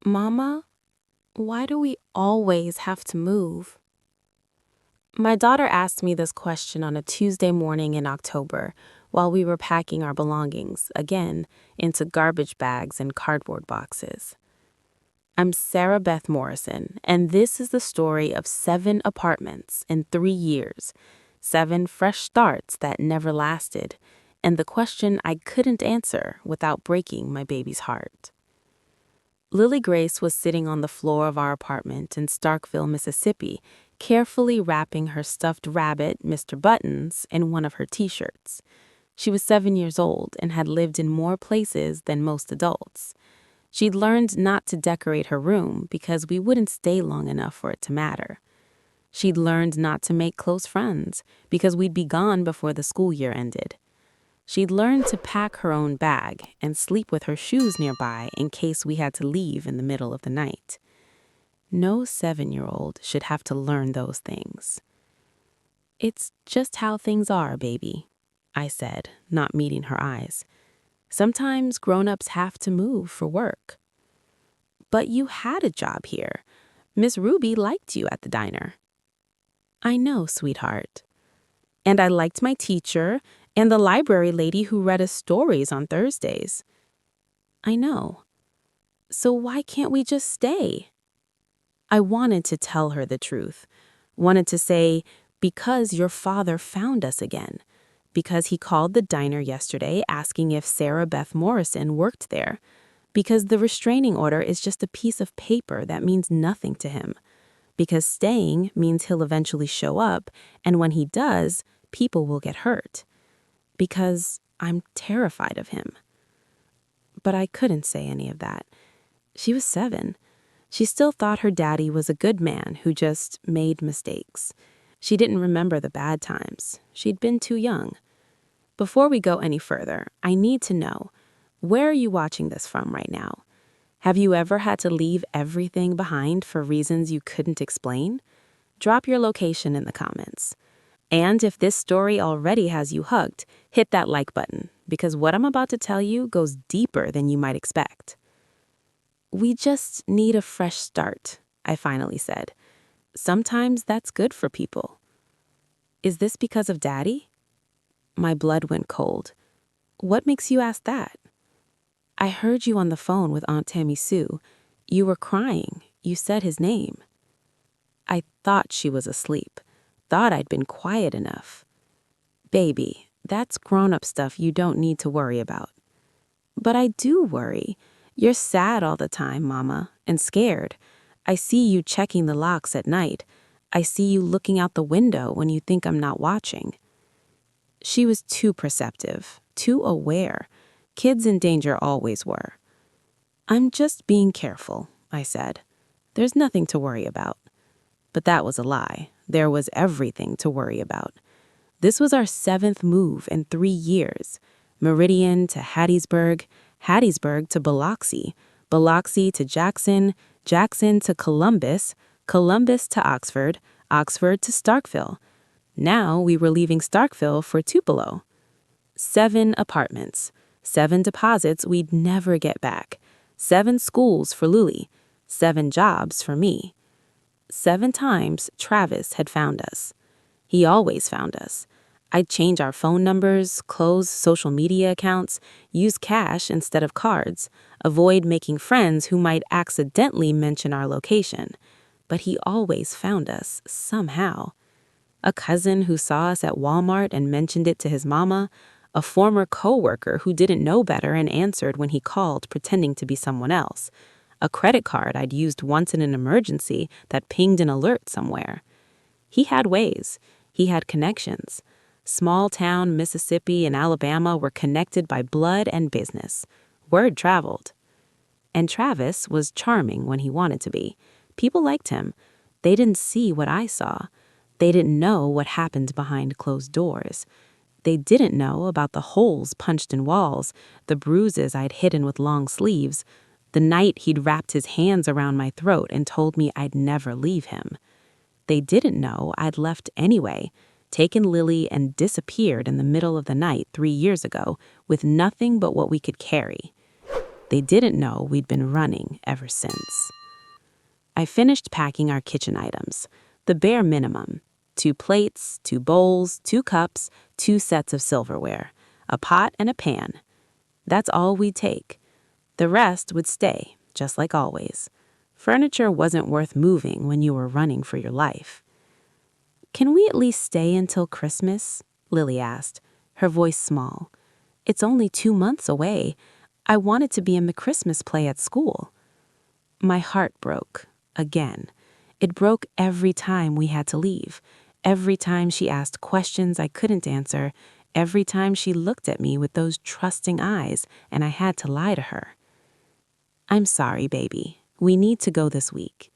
Mama, why do we always have to move? My daughter asked me this question on a Tuesday morning in October while we were packing our belongings, again, into garbage bags and cardboard boxes. I'm Sarah Beth Morrison, and this is the story of 7 apartments in 3 years, 7 fresh starts that never lasted, and the question I couldn't answer without breaking my baby's heart. Lily Grace was sitting on the floor of our apartment in Starkville, Mississippi, carefully wrapping her stuffed rabbit, Mr. Buttons, in one of her t-shirts. She was 7 years old and had lived in more places than most adults. She'd learned not to decorate her room because we wouldn't stay long enough for it to matter. She'd learned not to make close friends because we'd be gone before the school year ended. She'd learned to pack her own bag and sleep with her shoes nearby in case we had to leave in the middle of the night. No 7-year-old should have to learn those things. "It's just how things are, baby," I said, not meeting her eyes. "Sometimes grown-ups have to move for work." "But you had a job here. Miss Ruby liked you at the diner." "I know, sweetheart. And I liked my teacher and the library lady who read us stories on Thursdays." "I know. So why can't we just stay?" I wanted to tell her the truth. Wanted to say, because your father found us again. Because he called the diner yesterday asking if Sarah Beth Morrison worked there. Because the restraining order is just a piece of paper that means nothing to him. Because staying means he'll eventually show up, and when he does, people will get hurt. Because I'm terrified of him. But I couldn't say any of that. She was 7. She still thought her daddy was a good man who just made mistakes. She didn't remember the bad times. She'd been too young. Before we go any further, I need to know, where are you watching this from right now? Have you ever had to leave everything behind for reasons you couldn't explain? Drop your location in the comments. And if this story already has you hooked, hit that like button, because what I'm about to tell you goes deeper than you might expect. "We just need a fresh start," I finally said. "Sometimes that's good for people." "Is this because of Daddy?" My blood went cold. "What makes you ask that?" "I heard you on the phone with Aunt Tammy Sue. You were crying. You said his name." I thought she was asleep. Thought I'd been quiet enough. "Baby, that's grown-up stuff you don't need to worry about." "But I do worry. You're sad all the time, Mama, and scared. I see you checking the locks at night. I see you looking out the window when you think I'm not watching." She was too perceptive, too aware. Kids in danger always were. "I'm just being careful," I said. "There's nothing to worry about." But that was a lie. There was everything to worry about. This was our 7th move in 3 years. Meridian to Hattiesburg, Hattiesburg to Biloxi, Biloxi to Jackson, Jackson to Columbus, Columbus to Oxford, Oxford to Starkville. Now we were leaving Starkville for Tupelo. 7 apartments, 7 deposits we'd never get back, 7 schools for Luli, 7 jobs for me. 7 times Travis had found us. He always found us. I'd change our phone numbers, close social media accounts, use cash instead of cards, avoid making friends who might accidentally mention our location. But he always found us, somehow. A cousin who saw us at Walmart and mentioned it to his mama, a former coworker who didn't know better and answered when he called pretending to be someone else, a credit card I'd used once in an emergency that pinged an alert somewhere. He had ways. He had connections. Small town Mississippi and Alabama were connected by blood and business. Word traveled. And Travis was charming when he wanted to be. People liked him. They didn't see what I saw. They didn't know what happened behind closed doors. They didn't know about the holes punched in walls, the bruises I'd hidden with long sleeves, the night he'd wrapped his hands around my throat and told me I'd never leave him. They didn't know I'd left anyway, taken Lily and disappeared in the middle of the night 3 years ago with nothing but what we could carry. They didn't know we'd been running ever since. I finished packing our kitchen items, the bare minimum: 2 plates, 2 bowls, 2 cups, 2 sets of silverware, a pot and a pan. That's all we'd take. The rest would stay, just like always. Furniture wasn't worth moving when you were running for your life. "Can we at least stay until Christmas?" Lily asked, her voice small. "It's only 2 months away. I wanted to be in the Christmas play at school." My heart broke, again. It broke every time we had to leave, every time she asked questions I couldn't answer, every time she looked at me with those trusting eyes and I had to lie to her. "I'm sorry, baby. We need to go this week."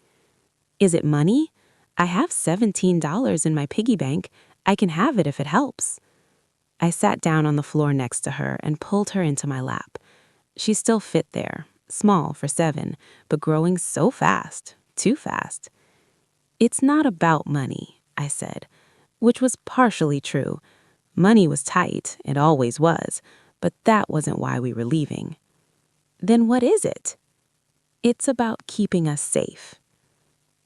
"Is it money? I have $17 in my piggy bank. I can have it if it helps." I sat down on the floor next to her and pulled her into my lap. She still fit there, small for 7, but growing so fast, too fast. "It's not about money," I said, which was partially true. Money was tight, it always was, but that wasn't why we were leaving. "Then what is it?" "It's about keeping us safe."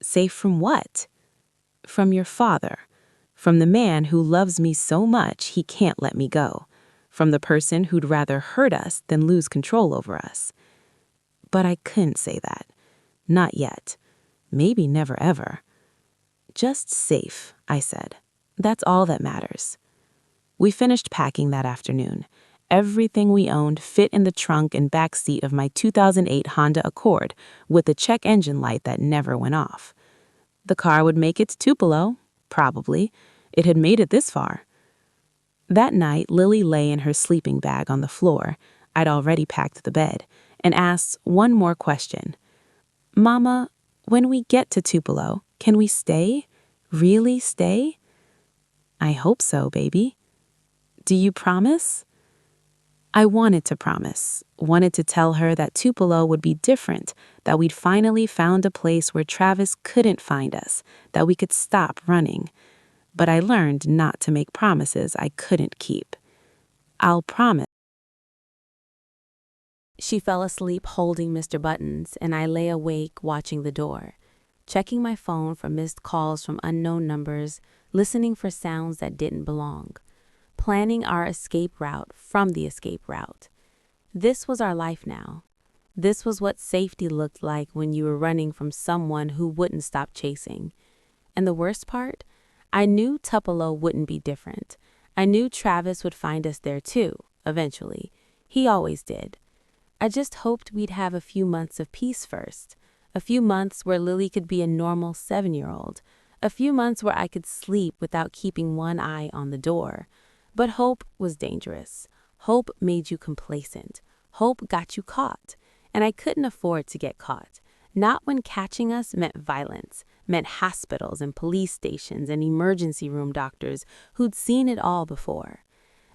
"Safe from what?" "From your father. From the man who loves me so much he can't let me go. From the person who'd rather hurt us than lose control over us." But I couldn't say that. Not yet. Maybe never ever. "Just safe," I said. "That's all that matters." We finished packing that afternoon. Everything we owned fit in the trunk and back seat of my 2008 Honda Accord with the check engine light that never went off. The car would make it to Tupelo, probably. It had made it this far. That night, Lily lay in her sleeping bag on the floor, I'd already packed the bed, and asked one more question. "Mama, when we get to Tupelo, can we stay? Really stay?" "I hope so, baby." "Do you promise?" I wanted to promise, wanted to tell her that Tupelo would be different, that we'd finally found a place where Travis couldn't find us, that we could stop running. But I learned not to make promises I couldn't keep. "I'll promise." She fell asleep holding Mr. Buttons, and I lay awake watching the door, checking my phone for missed calls from unknown numbers, listening for sounds that didn't belong, planning our escape route from the escape route. This was our life now. This was what safety looked like when you were running from someone who wouldn't stop chasing. And the worst part? I knew Tupelo wouldn't be different. I knew Travis would find us there too, eventually. He always did. I just hoped we'd have a few months of peace first. A few months where Lily could be a normal 7-year-old. A few months where I could sleep without keeping one eye on the door. But hope was dangerous. Hope made you complacent. Hope got you caught. And I couldn't afford to get caught. Not when catching us meant violence, meant hospitals and police stations and emergency room doctors who'd seen it all before.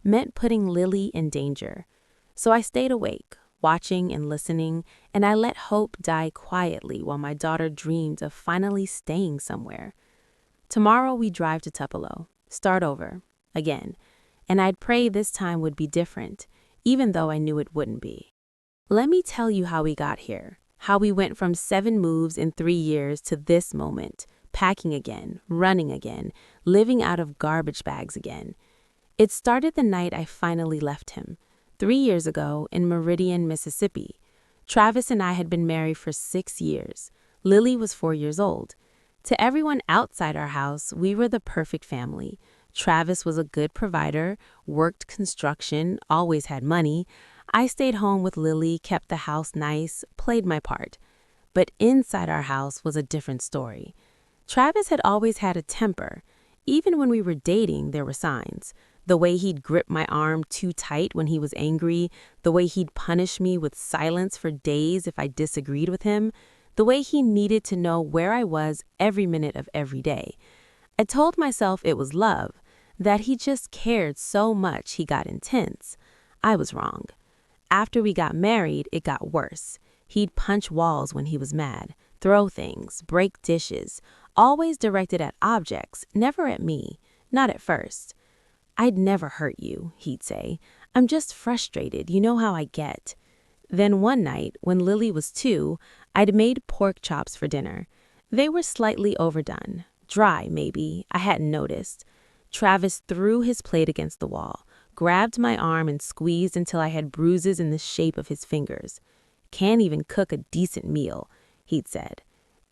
Meant putting Lily in danger. So I stayed awake, watching and listening, and I let hope die quietly while my daughter dreamed of finally staying somewhere. Tomorrow we drive to Tupelo, start over, again, and I'd pray this time would be different, even though I knew it wouldn't be. Let me tell you how we got here, how we went from 7 moves in 3 years to this moment, packing again, running again, living out of garbage bags again. It started the night I finally left him, 3 years ago in Meridian, Mississippi. Travis and I had been married for 6 years. Lily was 4 years old. To everyone outside our house, we were the perfect family. Travis was a good provider, worked construction, always had money. I stayed home with Lily, kept the house nice, played my part. But inside our house was a different story. Travis had always had a temper. Even when we were dating, there were signs. The way he'd grip my arm too tight when he was angry, the way he'd punish me with silence for days if I disagreed with him, the way he needed to know where I was every minute of every day. I told myself it was love, that he just cared so much he got intense. I was wrong. After we got married, it got worse. He'd punch walls when he was mad, throw things, break dishes, always directed at objects, never at me, not at first. "I'd never hurt you," he'd say. "I'm just frustrated, you know how I get." Then one night, when Lily was 2, I'd made pork chops for dinner. They were slightly overdone. Dry, maybe. I hadn't noticed. Travis threw his plate against the wall, grabbed my arm and squeezed until I had bruises in the shape of his fingers. "Can't even cook a decent meal," he'd said.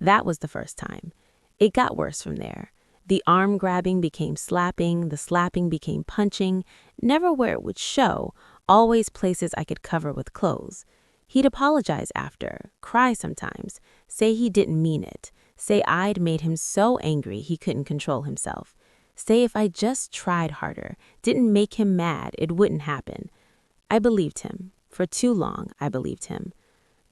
That was the first time. It got worse from there. The arm grabbing became slapping, the slapping became punching, never where it would show, always places I could cover with clothes. He'd apologize after, cry sometimes, say he didn't mean it, say I'd made him so angry he couldn't control himself, say if I just tried harder, didn't make him mad, it wouldn't happen. I believed him. For too long, I believed him.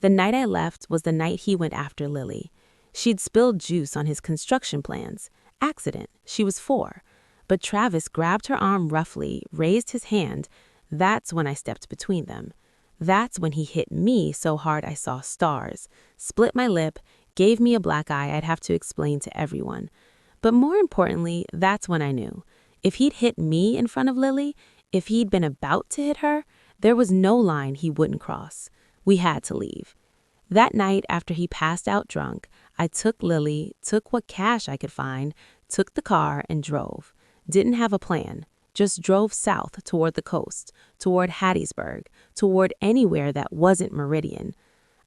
The night I left was the night he went after Lily. She'd spilled juice on his construction plans. Accident. She was 4. But Travis grabbed her arm roughly, raised his hand. That's when I stepped between them. That's when he hit me so hard I saw stars, split my lip, gave me a black eye I'd have to explain to everyone. But more importantly, that's when I knew. If he'd hit me in front of Lily, if he'd been about to hit her, there was no line he wouldn't cross. We had to leave. That night, after he passed out drunk, I took Lily, took what cash I could find, took the car, and drove. Didn't have a plan. Just drove south toward the coast, toward Hattiesburg, toward anywhere that wasn't Meridian.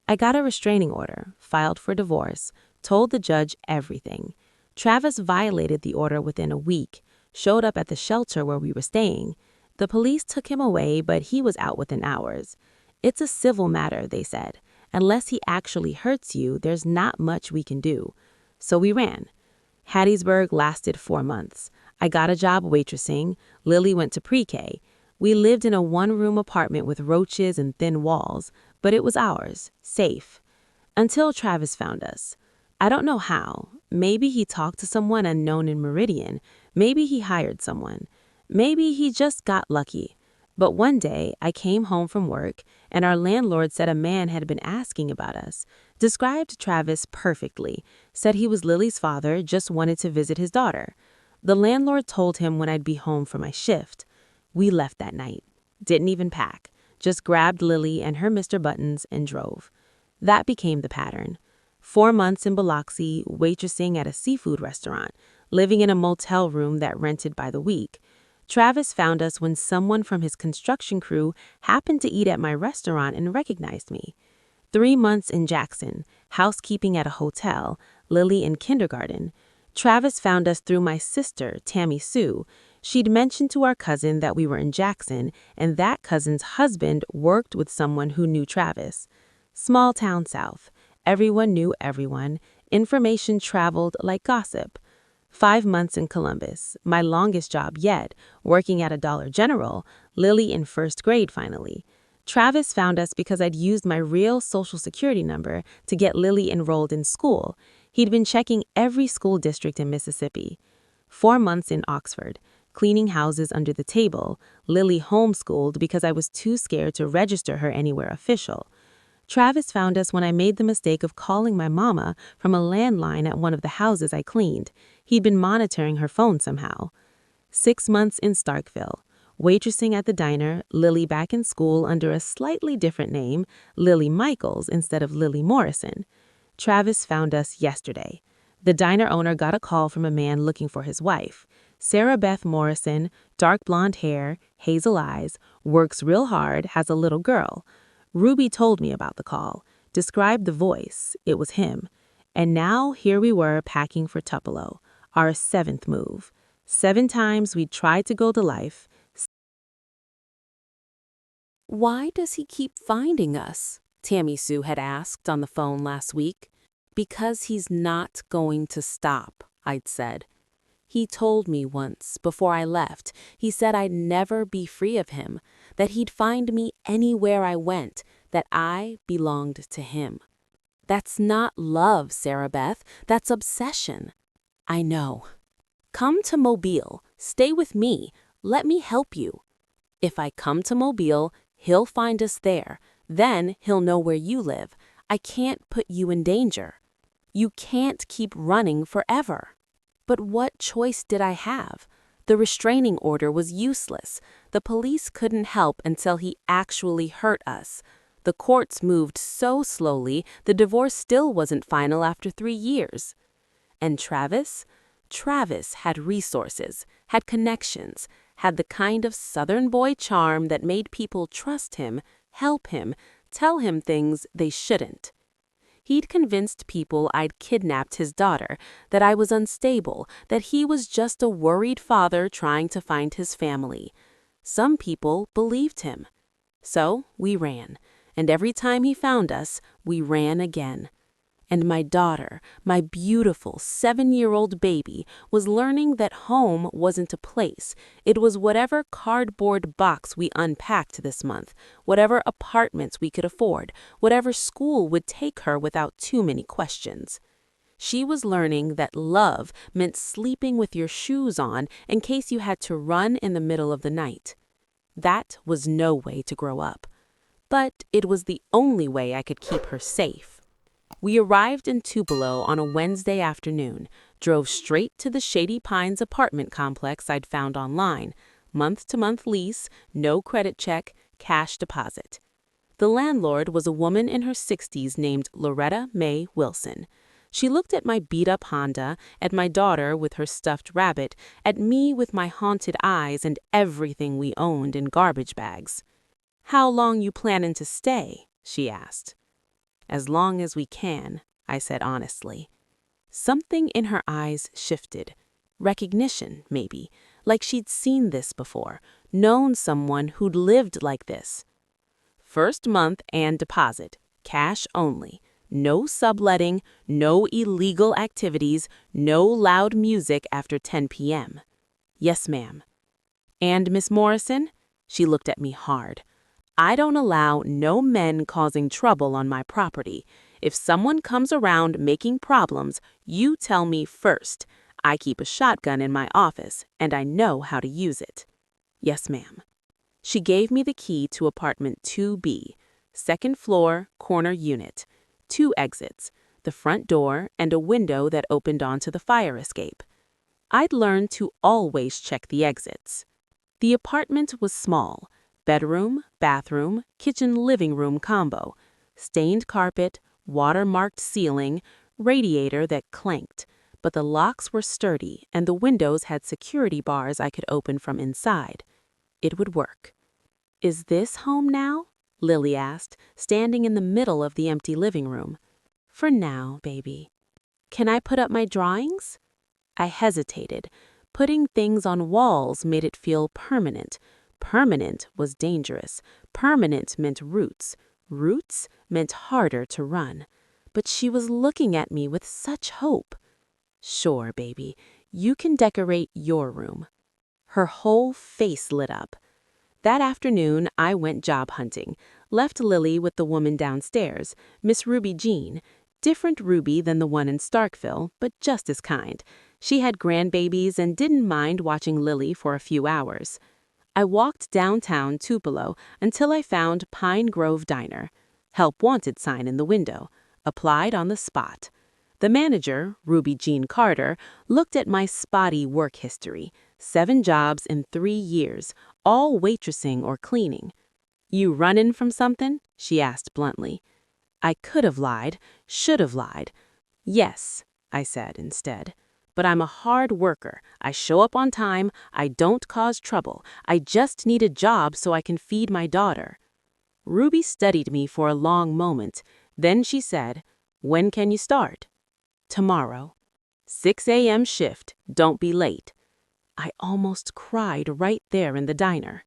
I got a restraining order, filed for divorce, told the judge everything. Travis violated the order within a week, showed up at the shelter where we were staying. The police took him away, but he was out within hours. It's a civil matter, they said. Unless he actually hurts you, there's not much we can do. So we ran. Hattiesburg lasted 4 months. I got a job waitressing. Lily went to pre-K. We lived in a 1-room apartment with roaches and thin walls, but it was ours, safe. Until Travis found us. I don't know how. Maybe he talked to someone unknown in Meridian. Maybe he hired someone. Maybe he just got lucky. But one day, I came home from work, and our landlord said a man had been asking about us, described Travis perfectly, said he was Lily's father, just wanted to visit his daughter. The landlord told him when I'd be home for my shift. We left that night. Didn't even pack. Just grabbed Lily and her Mr. Buttons and drove. That became the pattern. 4 months in Biloxi, waitressing at a seafood restaurant, living in a motel room that rented by the week. Travis found us when someone from his construction crew happened to eat at my restaurant and recognized me. 3 months in Jackson, housekeeping at a hotel, Lily in kindergarten. Travis found us through my sister, Tammy Sue. She'd mentioned to our cousin that we were in Jackson, and that cousin's husband worked with someone who knew Travis. Small town south. Everyone knew everyone. Information traveled like gossip. 5 months in Columbus, my longest job yet, working at a Dollar General, Lily in 1st grade finally. Travis found us because I'd used my real Social Security number to get Lily enrolled in school. He'd been checking every school district in Mississippi. 4 months in Oxford, cleaning houses under the table, Lily homeschooled because I was too scared to register her anywhere official. Travis found us when I made the mistake of calling my mama from a landline at one of the houses I cleaned. He'd been monitoring her phone somehow. 6 months in Starkville, waitressing at the diner, Lily back in school under a slightly different name, Lily Michaels instead of Lily Morrison. Travis found us yesterday. The diner owner got a call from a man looking for his wife. Sarah Beth Morrison, dark blonde hair, hazel eyes, works real hard, has a little girl. Ruby told me about the call, described the voice. It was him. And now here we were packing for Tupelo, our 7th move. 7 times we'd tried to go to life. "Why does he keep finding us?" Tammy Sue had asked on the phone last week. "Because he's not going to stop," I'd said. "He told me once, before I left, he said I'd never be free of him, that he'd find me anywhere I went, that I belonged to him." That's not love, Sarah Beth. That's obsession. I know. Come to Mobile. Stay with me. Let me help you. If I come to Mobile, he'll find us there. Then he'll know where you live. I can't put you in danger. You can't keep running forever. But what choice did I have? The restraining order was useless. The police couldn't help until he actually hurt us. The courts moved so slowly, the divorce still wasn't final after 3 years. And Travis? Travis had resources, had connections, had the kind of Southern boy charm that made people trust him, help him, tell him things they shouldn't. He'd convinced people I'd kidnapped his daughter, that I was unstable, that he was just a worried father trying to find his family. Some people believed him. So we ran, and every time he found us, we ran again. And my daughter, my beautiful 7-year-old baby, was learning that home wasn't a place. It was whatever cardboard box we unpacked this month, whatever apartments we could afford, whatever school would take her without too many questions. She was learning that love meant sleeping with your shoes on in case you had to run in the middle of the night. That was no way to grow up. But it was the only way I could keep her safe. We arrived in Tupelo on a Wednesday afternoon, drove straight to the Shady Pines apartment complex I'd found online. Month-to-month lease, no credit check, cash deposit. The landlord was a woman in her 60s named Loretta Mae Wilson. She looked at my beat-up Honda, at my daughter with her stuffed rabbit, at me with my haunted eyes and everything we owned in garbage bags. "How long you plannin' to stay?" she asked. "As long as we can," I said honestly. Something in her eyes shifted. Recognition, maybe, like she'd seen this before, known someone who'd lived like this. "First month and deposit, cash only. No subletting, no illegal activities, no loud music after 10 p.m. "Yes, ma'am." "And Miss Morrison?" She looked at me hard. "I don't allow no men causing trouble on my property. If someone comes around making problems, you tell me first. I keep a shotgun in my office, and I know how to use it." "Yes, ma'am." She gave me the key to apartment 2B, second floor, corner unit. 2 exits, the front door and a window that opened onto the fire escape. I'd learned to always check the exits. The apartment was small. Bedroom, bathroom, kitchen living room combo. Stained carpet, water-marked ceiling, radiator that clanked. But the locks were sturdy and the windows had security bars I could open from inside. It would work. "Is this home now?" Lily asked, standing in the middle of the empty living room. "For now, baby." "Can I put up my drawings?" I hesitated. Putting things on walls made it feel permanent. Permanent was dangerous. Permanent meant roots. Roots meant harder to run. But she was looking at me with such hope. "Sure, baby. You can decorate your room." Her whole face lit up. That afternoon, I went job hunting. Left Lily with the woman downstairs, Miss Ruby Jean. Different Ruby than the one in Starkville, but just as kind. She had grandbabies and didn't mind watching Lily for a few hours. I walked downtown Tupelo until I found Pine Grove Diner. Help wanted sign in the window. Applied on the spot. The manager, Ruby Jean Carter, looked at my spotty work history. 7 jobs in 3 years, all waitressing or cleaning. "You runnin' from something?" she asked bluntly. I could have lied, should have lied. "Yes," I said instead. "But I'm a hard worker. I show up on time. I don't cause trouble. I just need a job so I can feed my daughter." Ruby studied me for a long moment. Then she said, "When can you start?" "Tomorrow." 6 a.m. shift. Don't be late." I almost cried right there in the diner.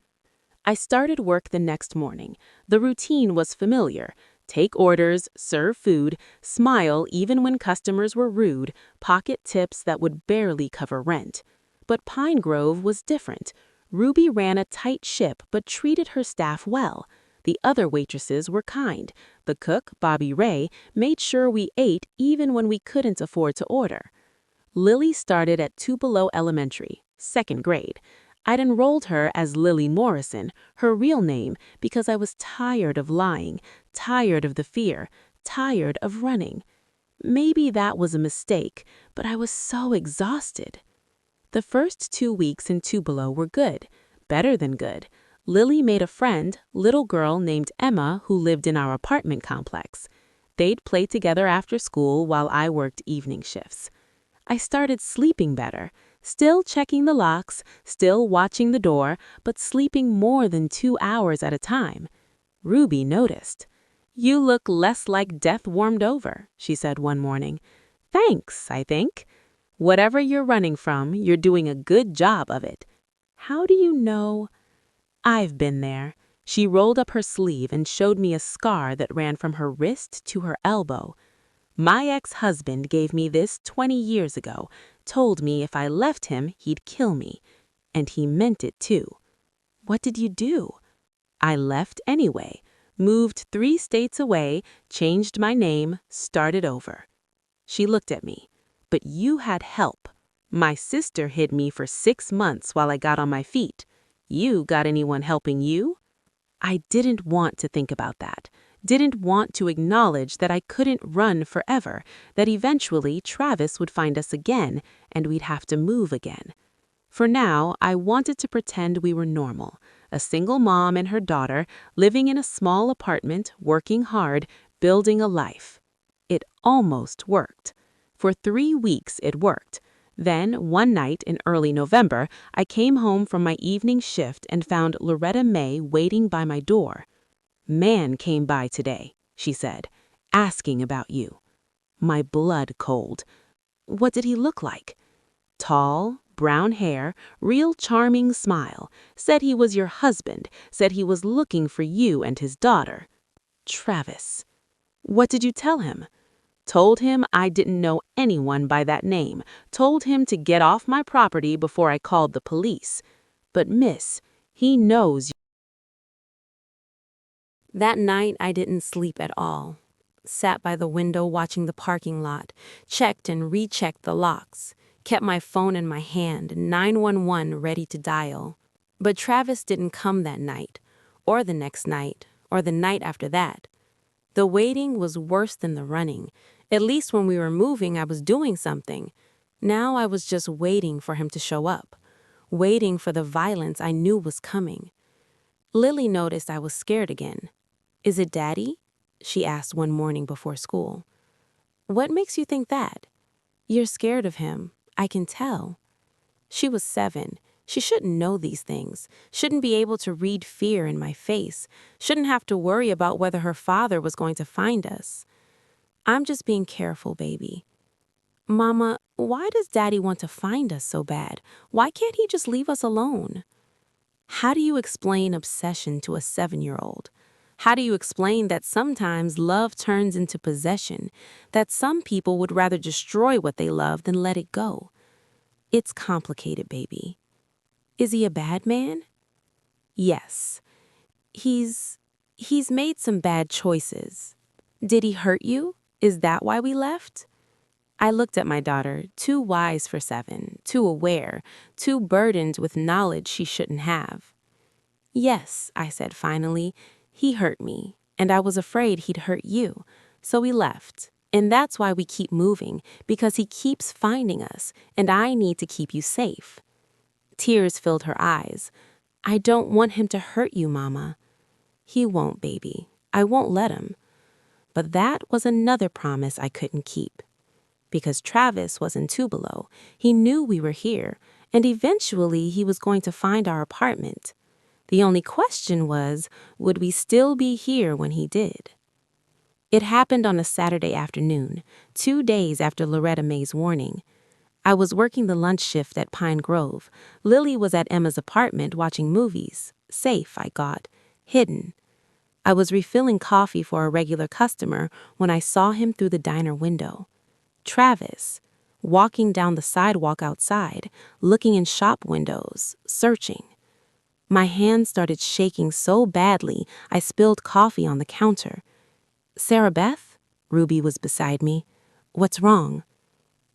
I started work the next morning. The routine was familiar. Take orders, serve food, smile even when customers were rude, pocket tips that would barely cover rent. But Pine Grove was different. Ruby ran a tight ship but treated her staff well. The other waitresses were kind. The cook, Bobby Ray, made sure we ate even when we couldn't afford to order. Lily started at Tupelo Elementary, 2nd grade. I'd enrolled her as Lily Morrison, her real name, because I was tired of lying, tired of the fear, tired of running. Maybe that was a mistake, but I was so exhausted. The first 2 weeks in Tupelo were good, better than good. Lily made a friend, little girl named Emma, who lived in our apartment complex. They'd play together after school while I worked evening shifts. I started sleeping better, still checking the locks, still watching the door, but sleeping more than 2 hours at a time. Ruby noticed. "You look less like death warmed over," she said one morning. "Thanks, I think. Whatever you're running from, you're doing a good job of it." "How do you know?" "I've been there." She rolled up her sleeve and showed me a scar that ran from her wrist to her elbow. "My ex-husband gave me this 20 years ago, told me if I left him, he'd kill me. And he meant it too." "What did you do?" "I left anyway, moved 3 states away, changed my name, started over." She looked at me. "But you had help. My sister hid me for 6 months while I got on my feet. You got anyone helping you?" I didn't want to think about that. Didn't want to acknowledge that I couldn't run forever, that eventually Travis would find us again and we'd have to move again. For now, I wanted to pretend we were normal, a single mom and her daughter living in a small apartment, working hard, building a life. It almost worked. For 3 weeks it worked. Then, one night in early November, I came home from my evening shift and found Loretta May waiting by my door. "Man came by today," she said, "asking about you." My blood cold. "What did he look like?" "Tall, brown hair, real charming smile. Said he was your husband, said he was looking for you and his daughter." "Travis." "What did you tell him?" "Told him I didn't know anyone by that name. Told him to get off my property before I called the police. But miss, he knows." That night, I didn't sleep at all. Sat by the window watching the parking lot, checked and rechecked the locks, kept my phone in my hand, 911 ready to dial. But Travis didn't come that night, or the next night, or the night after that. The waiting was worse than the running. At least when we were moving, I was doing something. Now I was just waiting for him to show up, waiting for the violence I knew was coming. Lily noticed I was scared again. "Is it Daddy?" she asked one morning before school. "What makes you think that?" "You're scared of him. I can tell." She was 7. She shouldn't know these things, shouldn't be able to read fear in my face, shouldn't have to worry about whether her father was going to find us. "I'm just being careful, baby." "Mama, why does Daddy want to find us so bad? Why can't he just leave us alone?" How do you explain obsession to a 7-year-old? How do you explain that sometimes love turns into possession, that some people would rather destroy what they love than let it go? It's complicated, baby. "Is he a bad man?" "Yes. He's made some bad choices." "Did he hurt you? Is that why we left?" I looked at my daughter, too wise for 7, too aware, too burdened with knowledge she shouldn't have. "Yes," I said finally, "he hurt me, and I was afraid he'd hurt you. So we left. And that's why we keep moving, because he keeps finding us, and I need to keep you safe." Tears filled her eyes. "I don't want him to hurt you, Mama." "He won't, baby. I won't let him." But that was another promise I couldn't keep. Because Travis was in Tupelo, he knew we were here, and eventually he was going to find our apartment. The only question was, would we still be here when he did? It happened on a Saturday afternoon, 2 days after Loretta May's warning. I was working the lunch shift at Pine Grove. Lily was at Emma's apartment watching movies. Safe, I got. Hidden. I was refilling coffee for a regular customer when I saw him through the diner window. Travis, walking down the sidewalk outside, looking in shop windows, searching. My hands started shaking so badly I spilled coffee on the counter. "Sarah Beth?" Ruby was beside me. "What's wrong?"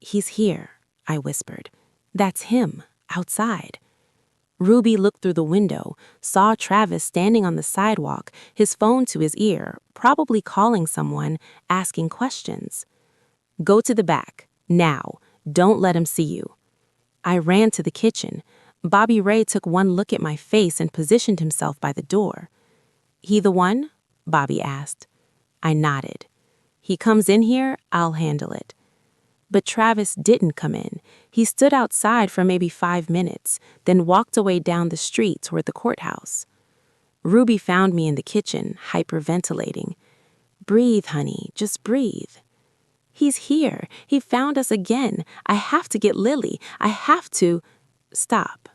"He's here," I whispered. "That's him, outside." Ruby looked through the window, saw Travis standing on the sidewalk, his phone to his ear, probably calling someone, asking questions. "Go to the back, now. Don't let him see you." I ran to the kitchen. Bobby Ray took one look at my face and positioned himself by the door. "He the one?" Bobby asked. I nodded. "He comes in here, I'll handle it." But Travis didn't come in. He stood outside for maybe 5 minutes, then walked away down the street toward the courthouse. Ruby found me in the kitchen, hyperventilating. "Breathe, honey, just breathe." "He's here. He found us again. I have to get Lily. I have to—" "Stop.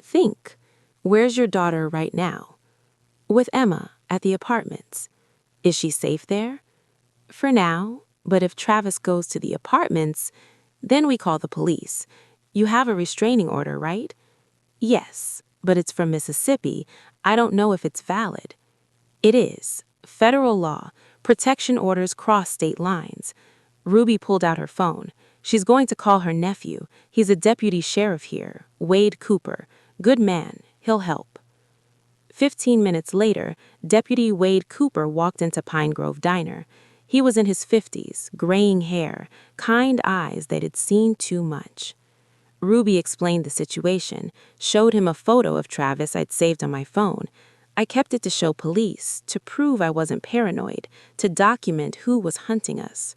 Think. Where's your daughter right now?" "With Emma, at the apartments." "Is she safe there?" "For now, but if Travis goes to the apartments, then we call the police. You have a restraining order, right?" "Yes, but it's from Mississippi. I don't know if it's valid." "It is. Federal law. Protection orders cross state lines." Ruby pulled out her phone. "She's going to call her nephew. He's a deputy sheriff here, Wade Cooper. Good man. He'll help." 15 minutes later, Deputy Wade Cooper walked into Pine Grove Diner. He was in his 50s, graying hair, kind eyes that had seen too much. Ruby explained the situation, showed him a photo of Travis I'd saved on my phone. I kept it to show police, to prove I wasn't paranoid, to document who was hunting us.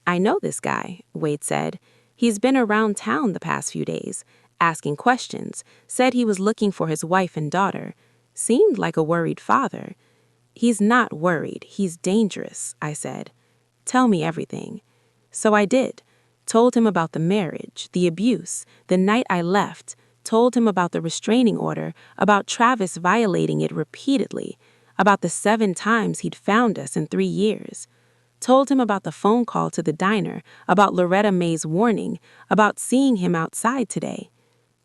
"I know this guy," Wade said. "He's been around town the past few days, asking questions, said he was looking for his wife and daughter. Seemed like a worried father." "He's not worried, he's dangerous," I said. "Tell me everything." So I did. Told him about the marriage, the abuse, the night I left, told him about the restraining order, about Travis violating it repeatedly, about the 7 times he'd found us in 3 years. Told him about the phone call to the diner, about Loretta May's warning, about seeing him outside today.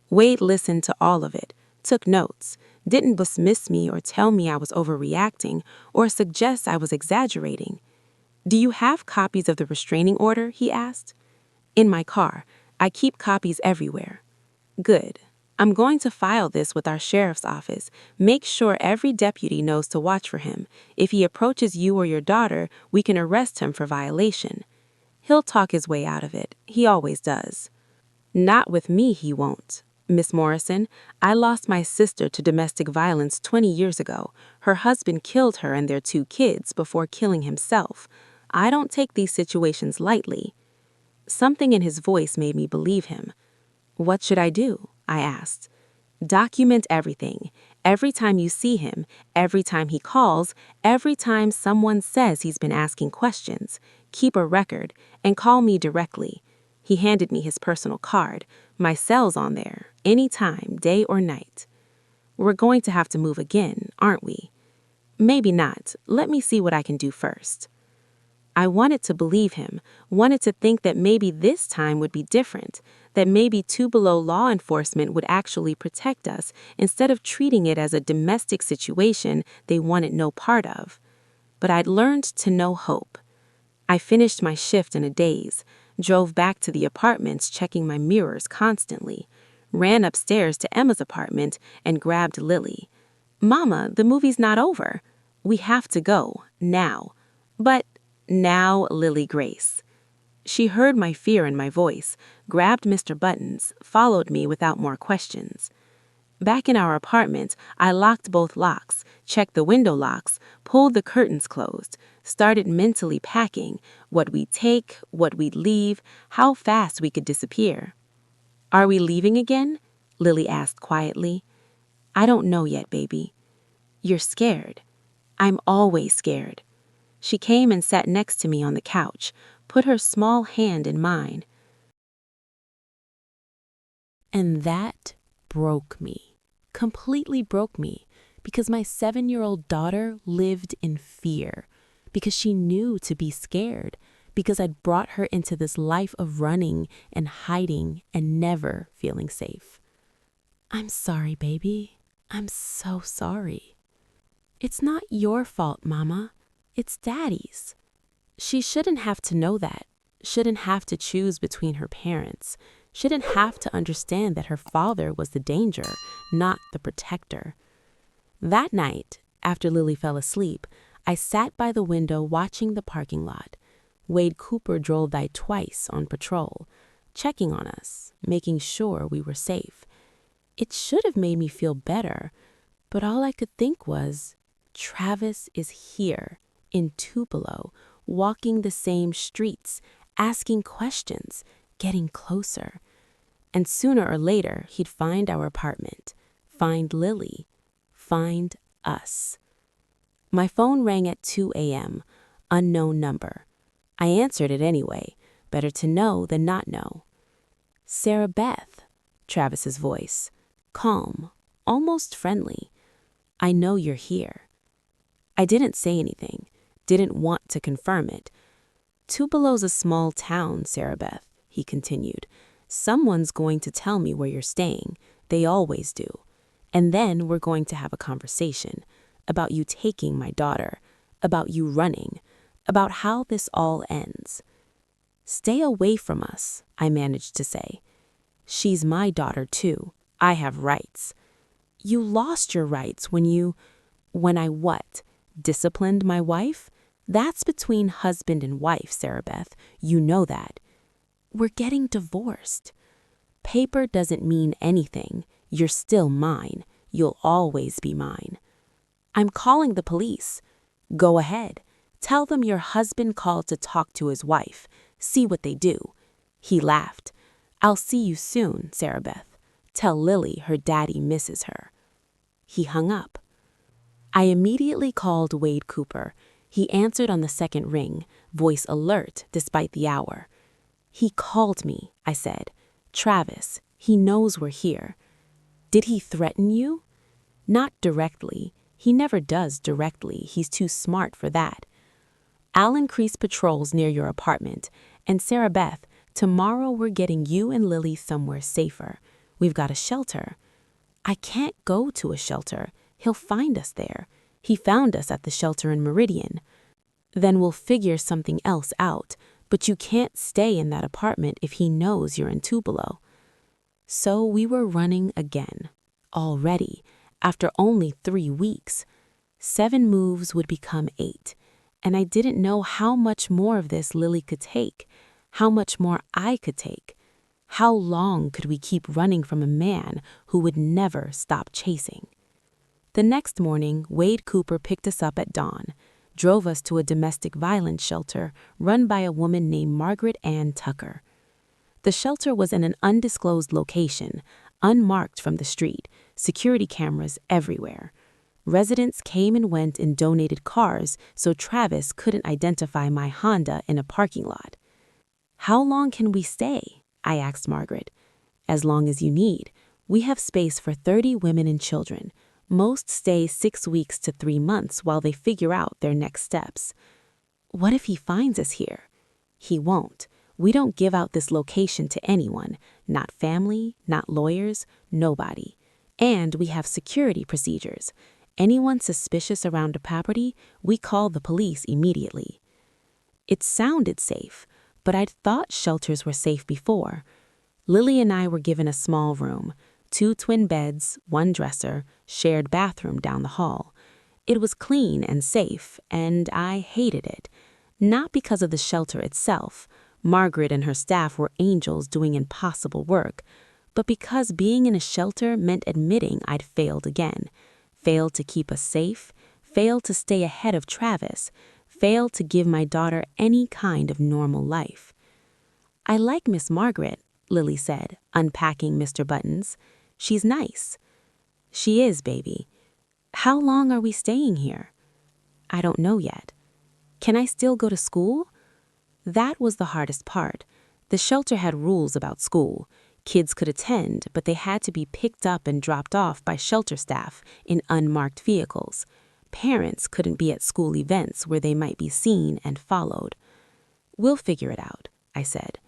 Wade listened to all of it, took notes, didn't dismiss me or tell me I was overreacting or suggest I was exaggerating. "Do you have copies of the restraining order?" he asked. "In my car. I keep copies everywhere." "Good. I'm going to file this with our sheriff's office. Make sure every deputy knows to watch for him. If he approaches you or your daughter, we can arrest him for violation." "He'll talk his way out of it. He always does." "Not with me, he won't. Miss Morrison, I lost my sister to domestic violence 20 years ago. Her husband killed her and their 2 kids before killing himself. I don't take these situations lightly." Something in his voice made me believe him. "What should I do?" I asked. "Document everything. Every time you see him, every time he calls, every time someone says he's been asking questions. Keep a record and call me directly." He handed me his personal card. "My cell's on there, anytime, day or night." "We're going to have to move again, aren't we?" "Maybe not. Let me see what I can do first." I wanted to believe him, wanted to think that maybe this time would be different, that maybe Two Below law enforcement would actually protect us instead of treating it as a domestic situation they wanted no part of. But I'd learned to know hope. I finished my shift in a daze, drove back to the apartments checking my mirrors constantly, ran upstairs to Emma's apartment and grabbed Lily. "Mama, the movie's not over. We have to go, now." "But—" "Now, Lily Grace." She heard my fear in my voice, grabbed Mr. Buttons, followed me without more questions. Back in our apartment, I locked both locks, checked the window locks, pulled the curtains closed, started mentally packing what we'd take, what we'd leave, how fast we could disappear. "Are we leaving again?" Lily asked quietly. "I don't know yet, baby." "You're scared." "I'm always scared." She came and sat next to me on the couch, put her small hand in mine. And that broke me, completely broke me, because my 7-year-old daughter lived in fear, because she knew to be scared, because I'd brought her into this life of running and hiding and never feeling safe. "I'm sorry, baby. I'm so sorry." "It's not your fault, Mama. It's Daddy's." She shouldn't have to know that, shouldn't have to choose between her parents, shouldn't have to understand that her father was the danger, not the protector. That night, after Lily fell asleep, I sat by the window watching the parking lot. Wade Cooper drove by twice on patrol, checking on us, making sure we were safe. It should have made me feel better, but all I could think was, Travis is here, in Tupelo, walking the same streets, asking questions, getting closer. And sooner or later, he'd find our apartment, find Lily, find us. My phone rang at 2 a.m., unknown number. I answered it anyway, better to know than not know. Sarah Beth, Travis's voice, calm, almost friendly. I know you're here. I didn't say anything, didn't want to confirm it. Tupelo's a small town, Sarah Beth, he continued. Someone's going to tell me where you're staying. They always do. And then we're going to have a conversation about you taking my daughter, about you running, about how this all ends. Stay away from us, I managed to say. She's my daughter too. I have rights. You lost your rights when I what? Disciplined my wife? That's between husband and wife, Sarah Beth. You know that. We're getting divorced. Paper doesn't mean anything. You're still mine. You'll always be mine. I'm calling the police. Go ahead. Tell them your husband called to talk to his wife. See what they do. He laughed. I'll see you soon, Sarah Beth. Tell Lily her daddy misses her. He hung up. I immediately called Wade Cooper. He answered on the second ring, voice alert despite the hour. He called me, I said. Travis, he knows we're here. Did he threaten you? Not directly. He never does directly. He's too smart for that. I'll increase patrols near your apartment. And Sarah Beth, tomorrow we're getting you and Lily somewhere safer. We've got a shelter. I can't go to a shelter. He'll find us there. He found us at the shelter in Meridian. Then we'll figure something else out. But you can't stay in that apartment if he knows you're in Tupelo. So we were running again. Already, after only 3 weeks. 7 moves would become 8. And I didn't know how much more of this Lily could take, how much more I could take. How long could we keep running from a man who would never stop chasing? The next morning, Wade Cooper picked us up at dawn, drove us to a domestic violence shelter run by a woman named Margaret Ann Tucker. The shelter was in an undisclosed location, unmarked from the street, security cameras everywhere. Residents came and went in donated cars, so Travis couldn't identify my Honda in a parking lot. How long can we stay? I asked Margaret. As long as you need. We have space for 30 women and children. Most stay 6 weeks to 3 months while they figure out their next steps. What if he finds us here? He won't. We don't give out this location to anyone, not family, not lawyers, nobody. And we have security procedures. Anyone suspicious around a property, we call the police immediately. It sounded safe, but I'd thought shelters were safe before. Lily and I were given a small room, 2 twin beds, 1 dresser, shared bathroom down the hall. It was clean and safe, and I hated it. Not because of the shelter itself. Margaret and her staff were angels doing impossible work, but because being in a shelter meant admitting I'd failed again. Failed to keep us safe, failed to stay ahead of Travis, failed to give my daughter any kind of normal life. I like Miss Margaret, Lily said, unpacking Mr. Buttons. She's nice. She is, baby. How long are we staying here? I don't know yet. Can I still go to school? That was the hardest part. The shelter had rules about school. Kids could attend, but they had to be picked up and dropped off by shelter staff in unmarked vehicles. Parents couldn't be at school events where they might be seen and followed. We'll figure it out, I said.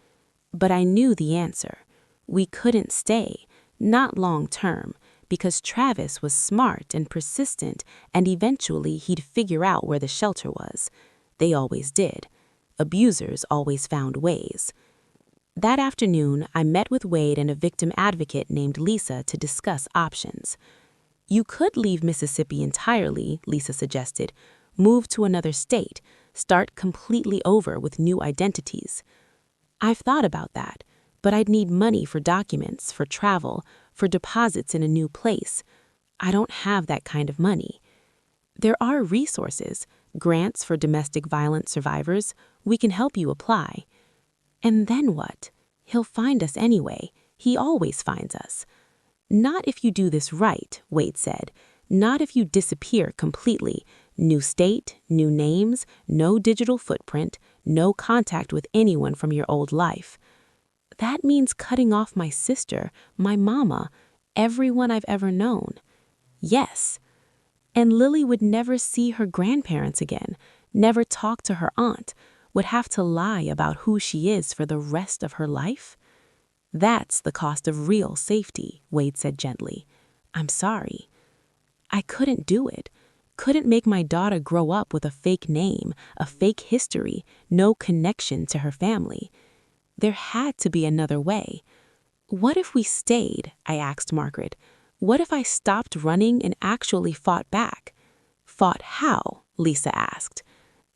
But I knew the answer. We couldn't stay, not long term, because Travis was smart and persistent, and eventually he'd figure out where the shelter was. They always did. Abusers always found ways. That afternoon, I met with Wade and a victim advocate named Lisa to discuss options. You could leave Mississippi entirely, Lisa suggested, move to another state, start completely over with new identities. I've thought about that, but I'd need money for documents, for travel, for deposits in a new place. I don't have that kind of money. There are resources, grants for domestic violence survivors. We can help you apply. And then what? He'll find us anyway. He always finds us. Not if you do this right, Wade said. Not if you disappear completely. New state, new names, no digital footprint, no contact with anyone from your old life. That means cutting off my sister, my mama, everyone I've ever known. Yes. And Lily would never see her grandparents again, never talk to her aunt, would have to lie about who she is for the rest of her life? That's the cost of real safety, Wade said gently. I'm sorry. I couldn't do it. Couldn't make my daughter grow up with a fake name, a fake history, no connection to her family. There had to be another way. What if we stayed? I asked Margaret. What if I stopped running and actually fought back? Fought how? Lisa asked.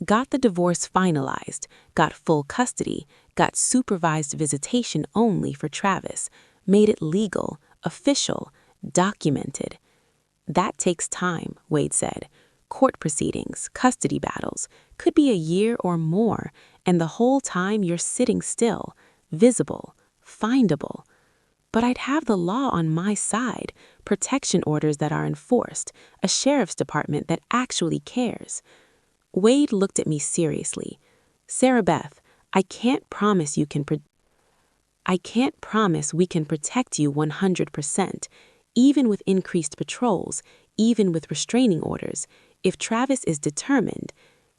Got the divorce finalized, got full custody, got supervised visitation only for Travis, made it legal, official, documented. That takes time, Wade said. Court proceedings, custody battles, could be a year or more, and the whole time you're sitting still, visible, findable. But I'd have the law on my side, protection orders that are enforced, a sheriff's department that actually cares. Wade looked at me seriously. Sarah Beth, I can't promise we can protect you 100%, even with increased patrols, even with restraining orders. If Travis is determined,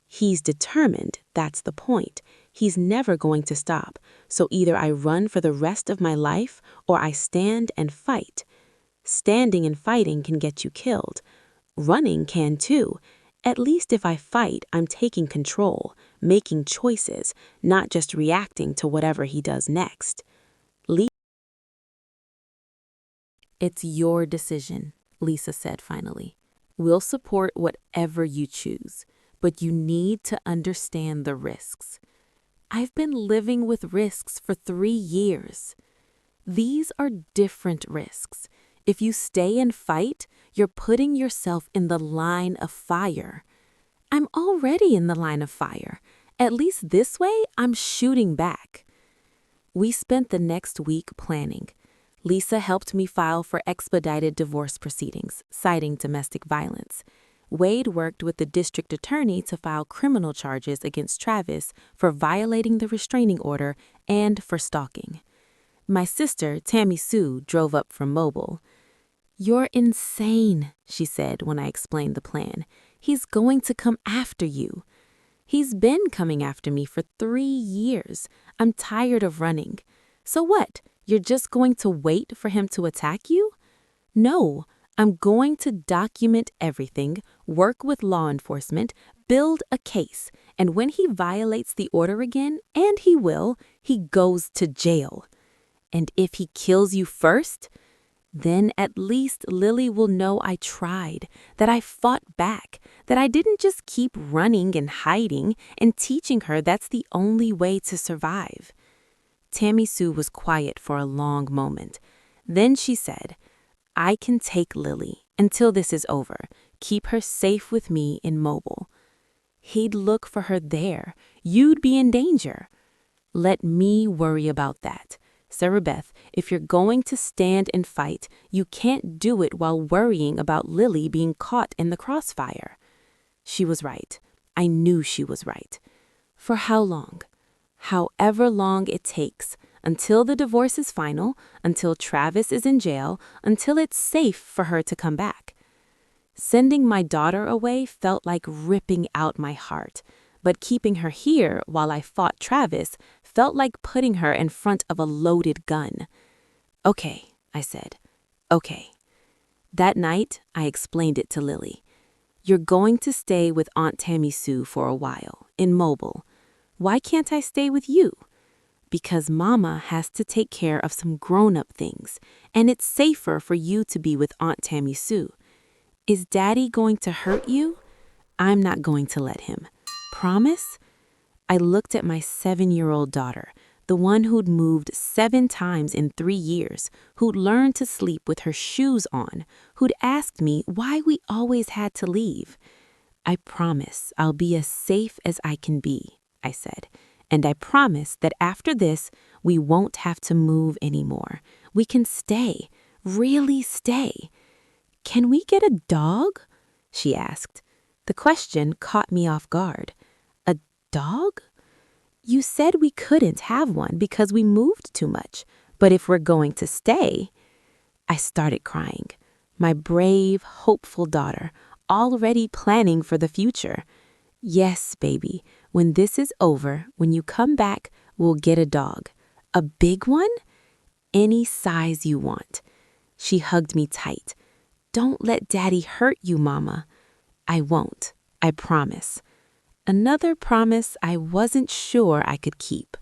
he's determined, that's the point. He's never going to stop. So either I run for the rest of my life or I stand and fight. Standing and fighting can get you killed. Running can too. At least if I fight, I'm taking control, making choices, not just reacting to whatever he does next. It's your decision, Lisa said finally. We'll support whatever you choose, but you need to understand the risks. I've been living with risks for 3 years. These are different risks. If you stay and fight, you're putting yourself in the line of fire. I'm already in the line of fire. At least this way, I'm shooting back. We spent the next week planning. Lisa helped me file for expedited divorce proceedings, citing domestic violence. Wade worked with the district attorney to file criminal charges against Travis for violating the restraining order and for stalking. My sister, Tammy Sue, drove up from Mobile. You're insane, she said when I explained the plan. He's going to come after you. He's been coming after me for 3 years. I'm tired of running. So what? You're just going to wait for him to attack you? No, I'm going to document everything, work with law enforcement, build a case, and when he violates the order again, and he will, he goes to jail. And if he kills you first, then at least Lily will know I tried, that I fought back, that I didn't just keep running and hiding and teaching her that's the only way to survive. Tammy Sue was quiet for a long moment. Then she said, I can take Lily until this is over, keep her safe with me in Mobile. He'd look for her there. You'd be in danger. Let me worry about that. Sarah Beth, if you're going to stand and fight, you can't do it while worrying about Lily being caught in the crossfire. She was right. I knew she was right. For how long? However long it takes, until the divorce is final, until Travis is in jail, until it's safe for her to come back. Sending my daughter away felt like ripping out my heart, but keeping her here while I fought Travis felt like putting her in front of a loaded gun. Okay, I said. Okay. That night, I explained it to Lily. You're going to stay with Aunt Tammy Sue for a while, in Mobile. Why can't I stay with you? Because Mama has to take care of some grown-up things, and it's safer for you to be with Aunt Tammy Sue. Is Daddy going to hurt you? I'm not going to let him. Promise? I looked at my 7-year-old daughter, the one who'd moved 7 times in 3 years, who'd learned to sleep with her shoes on, who'd asked me why we always had to leave. "I promise I'll be as safe as I can be," I said. "And I promise that after this, we won't have to move anymore. We can stay, really stay." "Can we get a dog?" she asked. The question caught me off guard. "A dog? You said we couldn't have one because we moved too much. But if we're going to stay—" I started crying. My brave, hopeful daughter, already planning for the future. "Yes, baby. When this is over, when you come back, we'll get a dog. A big one? Any size you want." She hugged me tight. "Don't let Daddy hurt you, Mama." "I won't. I promise." Another promise I wasn't sure I could keep.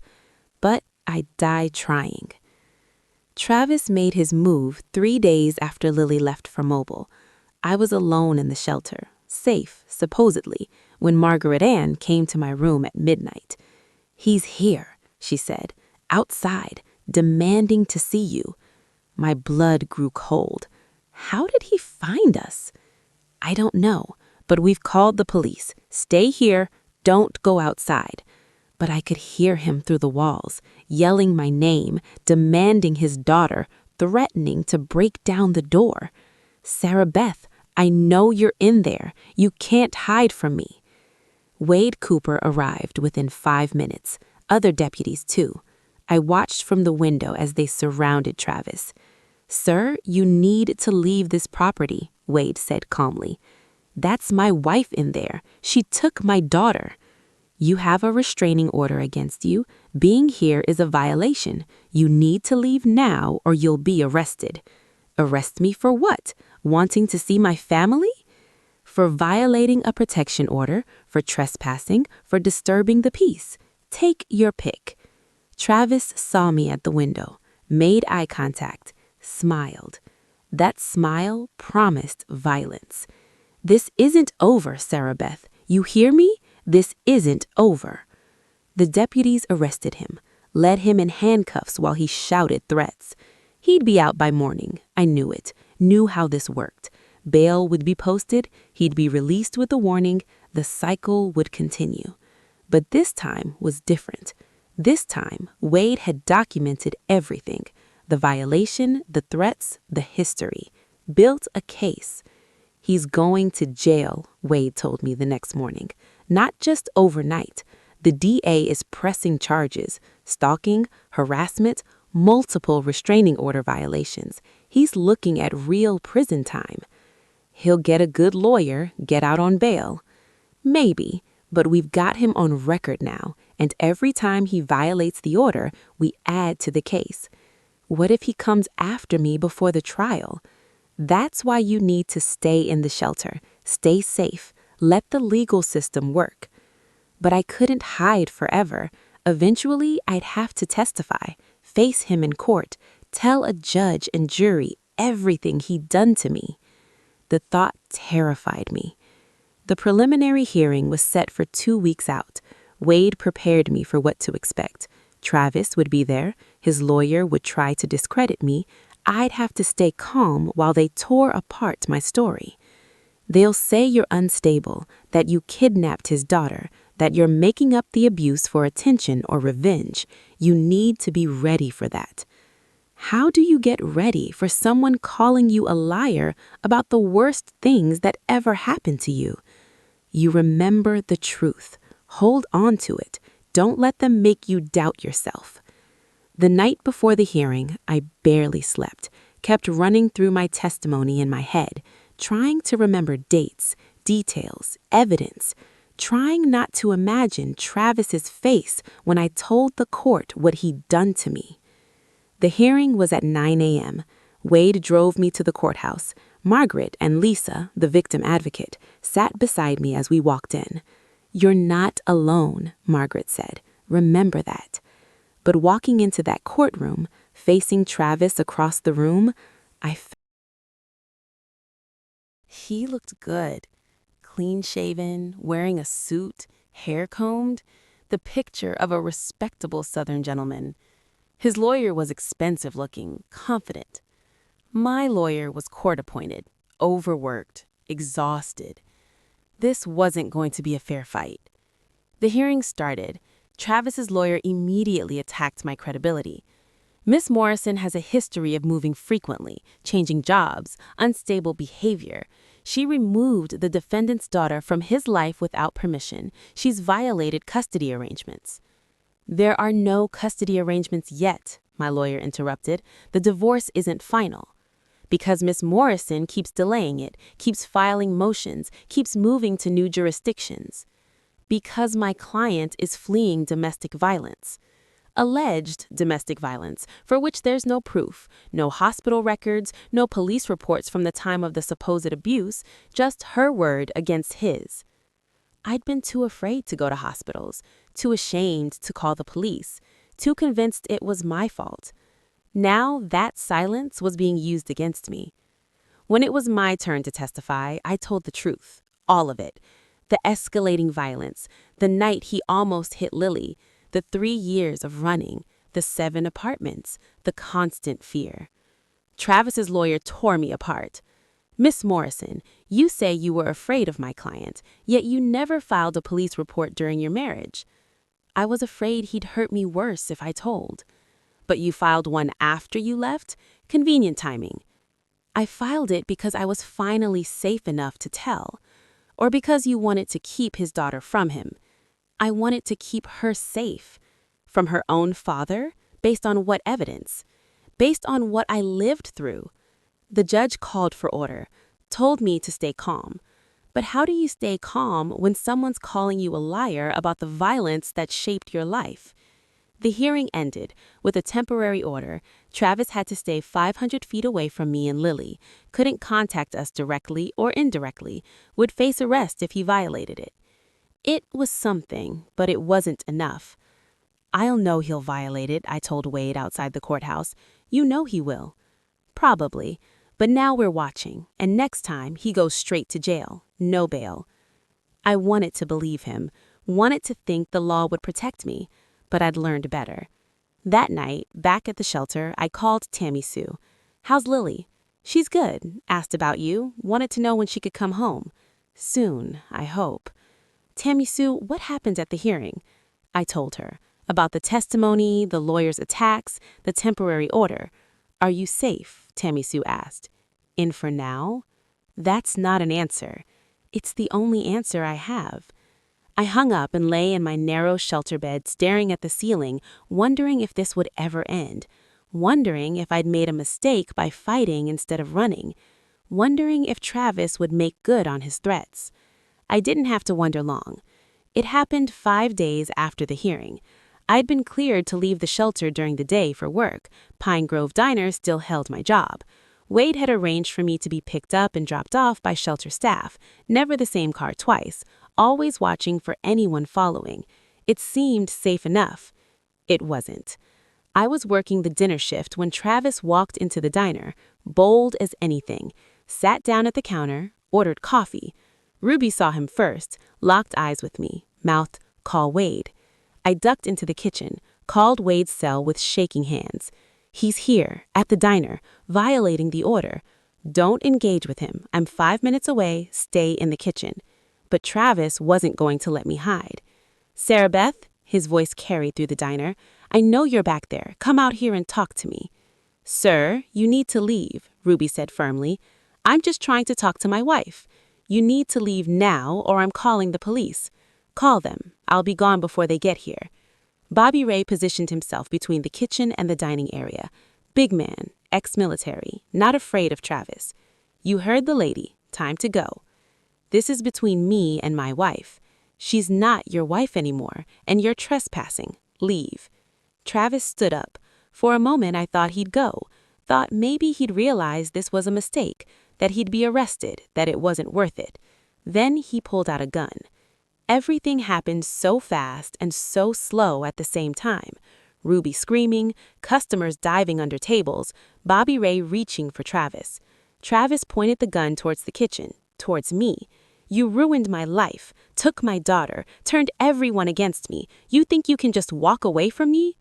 But I died trying. Travis made his move 3 days after Lily left for Mobile. I was alone in the shelter, safe, supposedly, when Margaret Ann came to my room at midnight. "He's here," she said, "outside, demanding to see you." My blood grew cold. How did he find us? "I don't know, but we've called the police. Stay here, don't go outside." But I could hear him through the walls, yelling my name, demanding his daughter, threatening to break down the door. "Sarah Beth, I know you're in there. You can't hide from me." Wade Cooper arrived within 5 minutes, other deputies too. I watched from the window as they surrounded Travis. "Sir, you need to leave this property," Wade said calmly. "That's my wife in there. She took my daughter." "You have a restraining order against you. Being here is a violation. You need to leave now or you'll be arrested." "Arrest me for what? Wanting to see my family?" "For violating a protection order, for trespassing, for disturbing the peace. Take your pick." Travis saw me at the window, made eye contact, smiled. That smile promised violence. "This isn't over, Sarah Beth. You hear me? This isn't over." The deputies arrested him, led him in handcuffs while he shouted threats. He'd be out by morning. I knew it, knew how this worked. Bail would be posted, he'd be released with a warning, the cycle would continue. But this time was different. This time, Wade had documented everything. The violation, the threats, the history. Built a case. "He's going to jail," Wade told me the next morning. "Not just overnight. The DA is pressing charges, stalking, harassment, multiple restraining order violations. He's looking at real prison time." "He'll get a good lawyer, get out on bail." "Maybe, but we've got him on record now, and every time he violates the order, we add to the case." "What if he comes after me before the trial?" "That's why you need to stay in the shelter. Stay safe. Let the legal system work." But I couldn't hide forever. Eventually, I'd have to testify, face him in court, tell a judge and jury everything he'd done to me. The thought terrified me. The preliminary hearing was set for 2 weeks out. Wade prepared me for what to expect. Travis would be there. His lawyer would try to discredit me. I'd have to stay calm while they tore apart my story. "They'll say you're unstable, that you kidnapped his daughter, that you're making up the abuse for attention or revenge. You need to be ready for that." How do you get ready for someone calling you a liar about the worst things that ever happened to you? You remember the truth. Hold on to it. Don't let them make you doubt yourself. The night before the hearing, I barely slept, kept running through my testimony in my head, trying to remember dates, details, evidence, trying not to imagine Travis's face when I told the court what he'd done to me. The hearing was at 9 a.m. Wade drove me to the courthouse. Margaret and Lisa, the victim advocate, sat beside me as we walked in. "You're not alone," Margaret said. "Remember that." But walking into that courtroom, facing Travis across the room, he looked good. Clean-shaven, wearing a suit, hair combed. the picture of a respectable Southern gentleman. His lawyer was expensive-looking, confident. My lawyer was court-appointed, overworked, exhausted. This wasn't going to be a fair fight. The hearing started. Travis's lawyer immediately attacked my credibility. Miss Morrison has a history of moving frequently, changing jobs, unstable behavior. She removed the defendant's daughter from his life without permission. She's violated custody arrangements. There are no custody arrangements yet, my lawyer interrupted. The divorce isn't final. Because Miss Morrison keeps delaying it, keeps filing motions, keeps moving to new jurisdictions. Because my client is fleeing domestic violence. Alleged domestic violence, for which there's no proof, no hospital records, no police reports from the time of the supposed abuse, just her word against his. I'd been too afraid to go to hospitals, too ashamed to call the police, too convinced it was my fault. Now that silence was being used against me. When it was my turn to testify, I told the truth, all of it. The escalating violence, the night he almost hit Lily, the 3 years of running, the 7 apartments, the constant fear. Travis's lawyer tore me apart. Miss Morrison, you say you were afraid of my client, yet you never filed a police report during your marriage. I was afraid he'd hurt me worse if I told. But you filed one after you left? Convenient timing. I filed it because I was finally safe enough to tell. Or because you wanted to keep his daughter from him. I wanted to keep her safe. From her own father? Based on what evidence? Based on what I lived through. The judge called for order, told me to stay calm. But how do you stay calm when someone's calling you a liar about the violence that shaped your life? The hearing ended with a temporary order. Travis had to stay 500 feet away from me and Lily, couldn't contact us directly or indirectly, would face arrest if he violated it. It was something, but it wasn't enough. I'll know he'll violate it, I told Wade outside the courthouse. You know he will. Probably, but now we're watching, and next time he goes straight to jail, no bail. I wanted to believe him, wanted to think the law would protect me. But I'd learned better. That night, back at the shelter, I called Tammy Sue. How's Lily? She's good. Asked about you. Wanted to know when she could come home. Soon, I hope. Tammy Sue, what happened at the hearing? I told her. About the testimony, the lawyer's attacks, the temporary order. Are you safe? Tammy Sue asked. In for now? That's not an answer. It's the only answer I have. I hung up and lay in my narrow shelter bed staring at the ceiling, wondering if this would ever end, wondering if I'd made a mistake by fighting instead of running, wondering if Travis would make good on his threats. I didn't have to wonder long. It happened 5 days after the hearing. I'd been cleared to leave the shelter during the day for work. Pine Grove Diner still held my job. Wade had arranged for me to be picked up and dropped off by shelter staff, never the same car twice, always watching for anyone following. It seemed safe enough. It wasn't. I was working the dinner shift when Travis walked into the diner, bold as anything, sat down at the counter, ordered coffee. Ruby saw him first, locked eyes with me, mouthed, "Call Wade." I ducked into the kitchen, called Wade's cell with shaking hands. He's here, at the diner, violating the order. Don't engage with him. I'm 5 minutes away. Stay in the kitchen. But Travis wasn't going to let me hide. Sarah Beth, his voice carried through the diner, I know you're back there. Come out here and talk to me. Sir, you need to leave, Ruby said firmly. I'm just trying to talk to my wife. You need to leave now or I'm calling the police. Call them. I'll be gone before they get here. Bobby Ray positioned himself between the kitchen and the dining area. Big man, ex-military, not afraid of Travis. You heard the lady. Time to go. This is between me and my wife. She's not your wife anymore, and you're trespassing. Leave. Travis stood up. For a moment, I thought he'd go. Thought maybe he'd realize this was a mistake, that he'd be arrested, that it wasn't worth it. Then he pulled out a gun. Everything happened so fast and so slow at the same time. Ruby screaming, customers diving under tables, Bobby Ray reaching for Travis. Travis pointed the gun towards the kitchen, towards me. You ruined my life, took my daughter, turned everyone against me. You think you can just walk away from me?"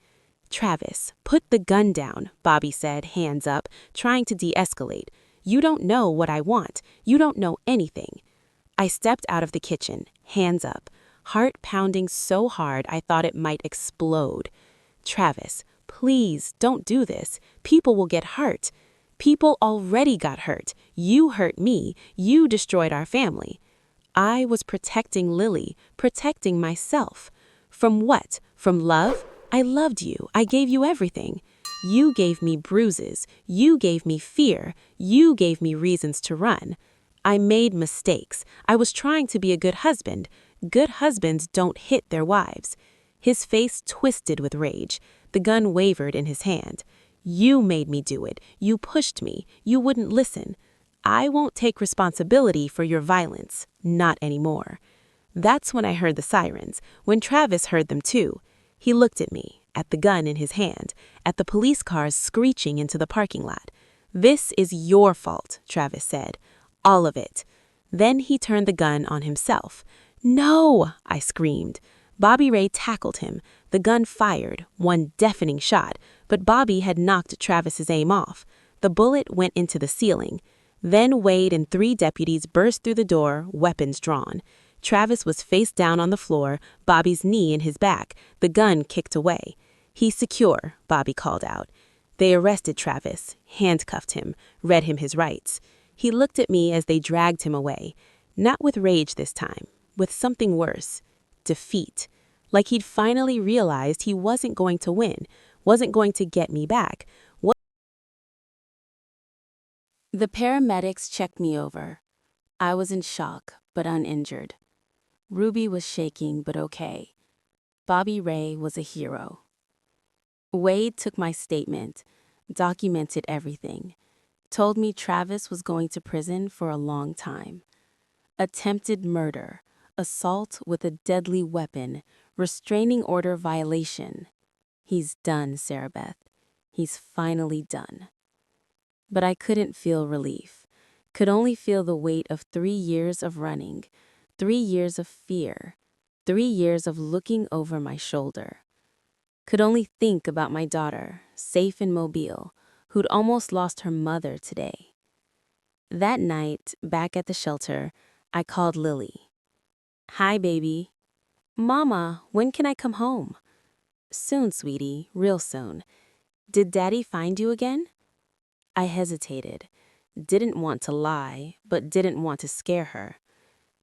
"Travis, put the gun down," Bobby said, hands up, trying to de-escalate. "You don't know what I want. You don't know anything." I stepped out of the kitchen, hands up, heart pounding so hard I thought it might explode. "Travis, please don't do this. People will get hurt. People already got hurt. You hurt me. You destroyed our family." I was protecting Lily, protecting myself. From what? From love? I loved you. I gave you everything. You gave me bruises. You gave me fear. You gave me reasons to run. I made mistakes. I was trying to be a good husband. Good husbands don't hit their wives. His face twisted with rage. The gun wavered in his hand. "You made me do it. You pushed me. You wouldn't listen. I won't take responsibility for your violence. Not anymore." That's when I heard the sirens, when Travis heard them too. He looked at me, at the gun in his hand, at the police cars screeching into the parking lot. "This is your fault," Travis said. "All of it." Then he turned the gun on himself. "No!" I screamed. Bobby Ray tackled him. The gun fired, one deafening shot, but Bobby had knocked Travis's aim off. The bullet went into the ceiling. Then Wade and 3 deputies burst through the door, weapons drawn. Travis was face down on the floor, Bobby's knee in his back, the gun kicked away. "He's secure," Bobby called out. They arrested Travis, handcuffed him, read him his rights. He looked at me as they dragged him away. Not with rage this time, with something worse. Defeat. Like he'd finally realized he wasn't going to win, wasn't going to get me back. The paramedics checked me over. I was in shock, but uninjured. Ruby was shaking, but okay. Bobby Ray was a hero. Wade took my statement, documented everything, told me Travis was going to prison for a long time. Attempted murder, assault with a deadly weapon, restraining order violation. He's done, Sarah Beth. He's finally done. But I couldn't feel relief, could only feel the weight of 3 years of running, 3 years of fear, 3 years of looking over my shoulder. Could only think about my daughter, safe in Mobile, who'd almost lost her mother today. That night, back at the shelter, I called Lily. "Hi, baby." "Mama, when can I come home?" "Soon, sweetie, real soon. Did Daddy find you again?" I hesitated. Didn't want to lie, but didn't want to scare her.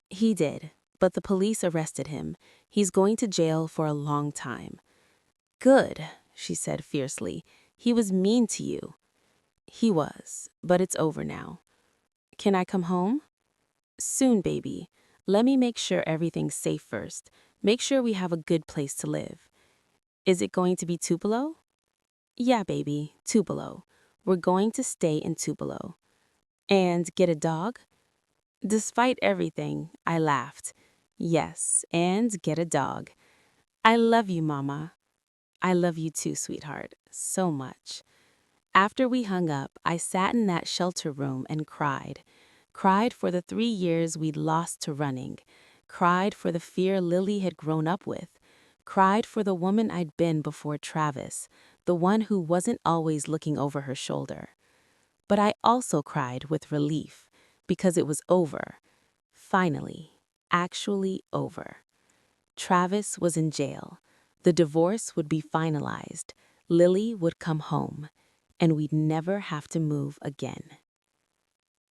"He did, but the police arrested him. He's going to jail for a long time." "Good," she said fiercely. "He was mean to you." "He was, but it's over now." "Can I come home?" "Soon, baby. Let me make sure everything's safe first. Make sure we have a good place to live." "Is it going to be Tupelo?" "Yeah, baby, Tupelo. We're going to stay in Tupelo." "And get a dog?" Despite everything, I laughed. "Yes, and get a dog." "I love you, Mama." "I love you too, sweetheart, so much." After we hung up, I sat in that shelter room and cried. Cried for the 3 years we'd lost to running. Cried for the fear Lily had grown up with. Cried for the woman I'd been before Travis, the one who wasn't always looking over her shoulder. But I also cried with relief, because it was over. Finally, actually over. Travis was in jail. The divorce would be finalized. Lily would come home, and we'd never have to move again.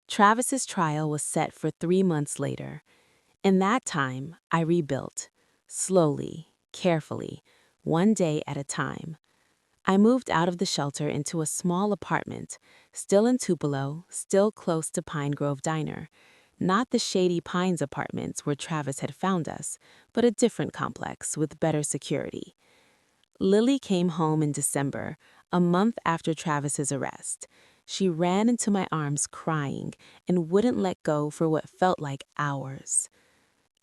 Travis's trial was set for 3 months later. In that time, I rebuilt, slowly, carefully, one day at a time. I moved out of the shelter into a small apartment, still in Tupelo, still close to Pine Grove Diner. Not the shady Pines apartments where Travis had found us, but a different complex with better security. Lily came home in December, a month after Travis's arrest. She ran into my arms crying and wouldn't let go for what felt like hours.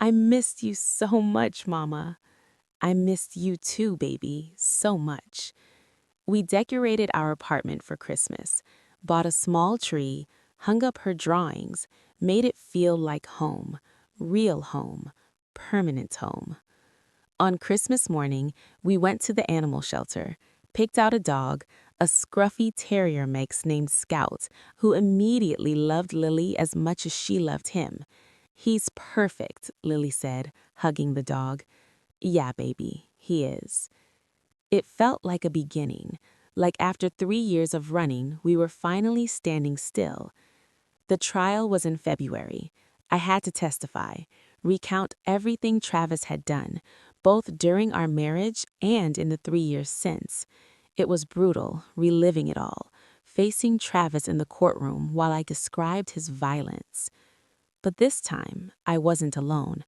"I missed you so much, Mama." "I missed you too, baby, so much." We decorated our apartment for Christmas, bought a small tree, hung up her drawings, made it feel like home. real home, permanent home. On Christmas morning, we went to the animal shelter, picked out a dog, a scruffy terrier mix named Scout, who immediately loved Lily as much as she loved him. "He's perfect," Lily said, hugging the dog. "Yeah, baby, he is." It felt like a beginning, like after 3 years of running, we were finally standing still. The trial was in February. I had to testify, recount everything Travis had done, both during our marriage and in the 3 years since. It was brutal, reliving it all, facing Travis in the courtroom while I described his violence. But this time, I wasn't alone.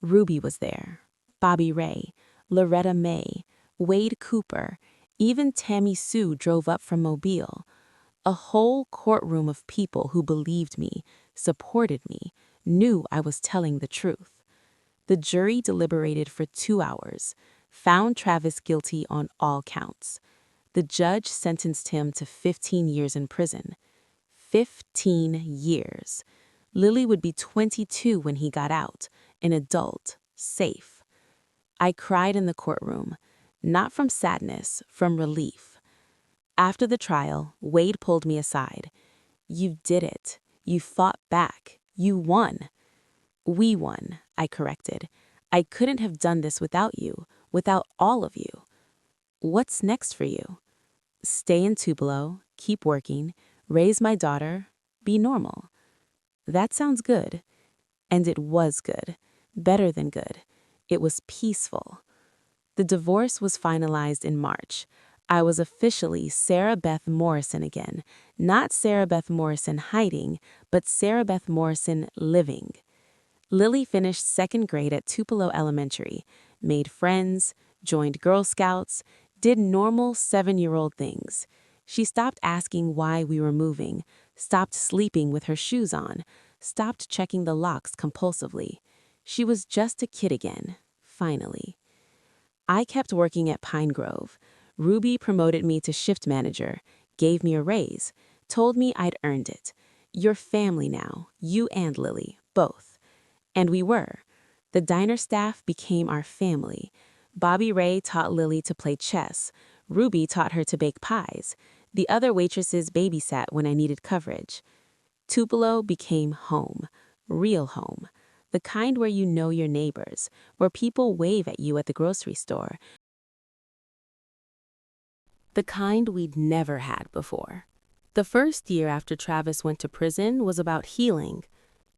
Ruby was there, Bobby Ray, Loretta May, Wade Cooper, even Tammy Sue drove up from Mobile. A whole courtroom of people who believed me, supported me, knew I was telling the truth. The jury deliberated for 2 hours, found Travis guilty on all counts. The judge sentenced him to 15 years in prison. 15 years. Lily would be 22 when he got out, an adult, safe. I cried in the courtroom, not from sadness, from relief. After the trial, Wade pulled me aside. "You did it. You fought back. You won." "We won," I corrected. "I couldn't have done this without you, without all of you." "What's next for you?" "Stay in Tupelo, keep working, raise my daughter, be normal." That sounds good. And it was good. Better than good. It was peaceful. The divorce was finalized in March. I was officially Sarah Beth Morrison again. Not Sarah Beth Morrison hiding, but Sarah Beth Morrison living. Lily finished second grade at Tupelo Elementary, made friends, joined Girl Scouts, did normal 7-year-old things. She stopped asking why we were moving, stopped sleeping with her shoes on, stopped checking the locks compulsively. She was just a kid again, finally. I kept working at Pine Grove. Ruby promoted me to shift manager, gave me a raise, told me I'd earned it. "You're family now, you and Lily, both." And we were. The diner staff became our family. Bobby Ray taught Lily to play chess. Ruby taught her to bake pies. The other waitresses babysat when I needed coverage. Tupelo became home, real home. The kind where you know your neighbors, where people wave at you at the grocery store. The kind we'd never had before. The first year after Travis went to prison was about healing.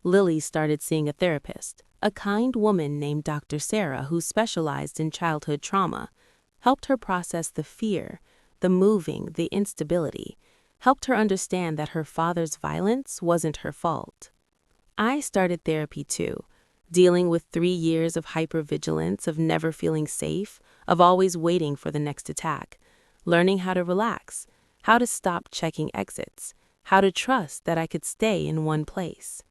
Lily started seeing a therapist, a kind woman named Dr. Sarah who specialized in childhood trauma, helped her process the fear, the moving, the instability, helped her understand that her father's violence wasn't her fault. I started therapy too, dealing with 3 years of hypervigilance, of never feeling safe, of always waiting for the next attack, learning how to relax, how to stop checking exits, how to trust that I could stay in one place.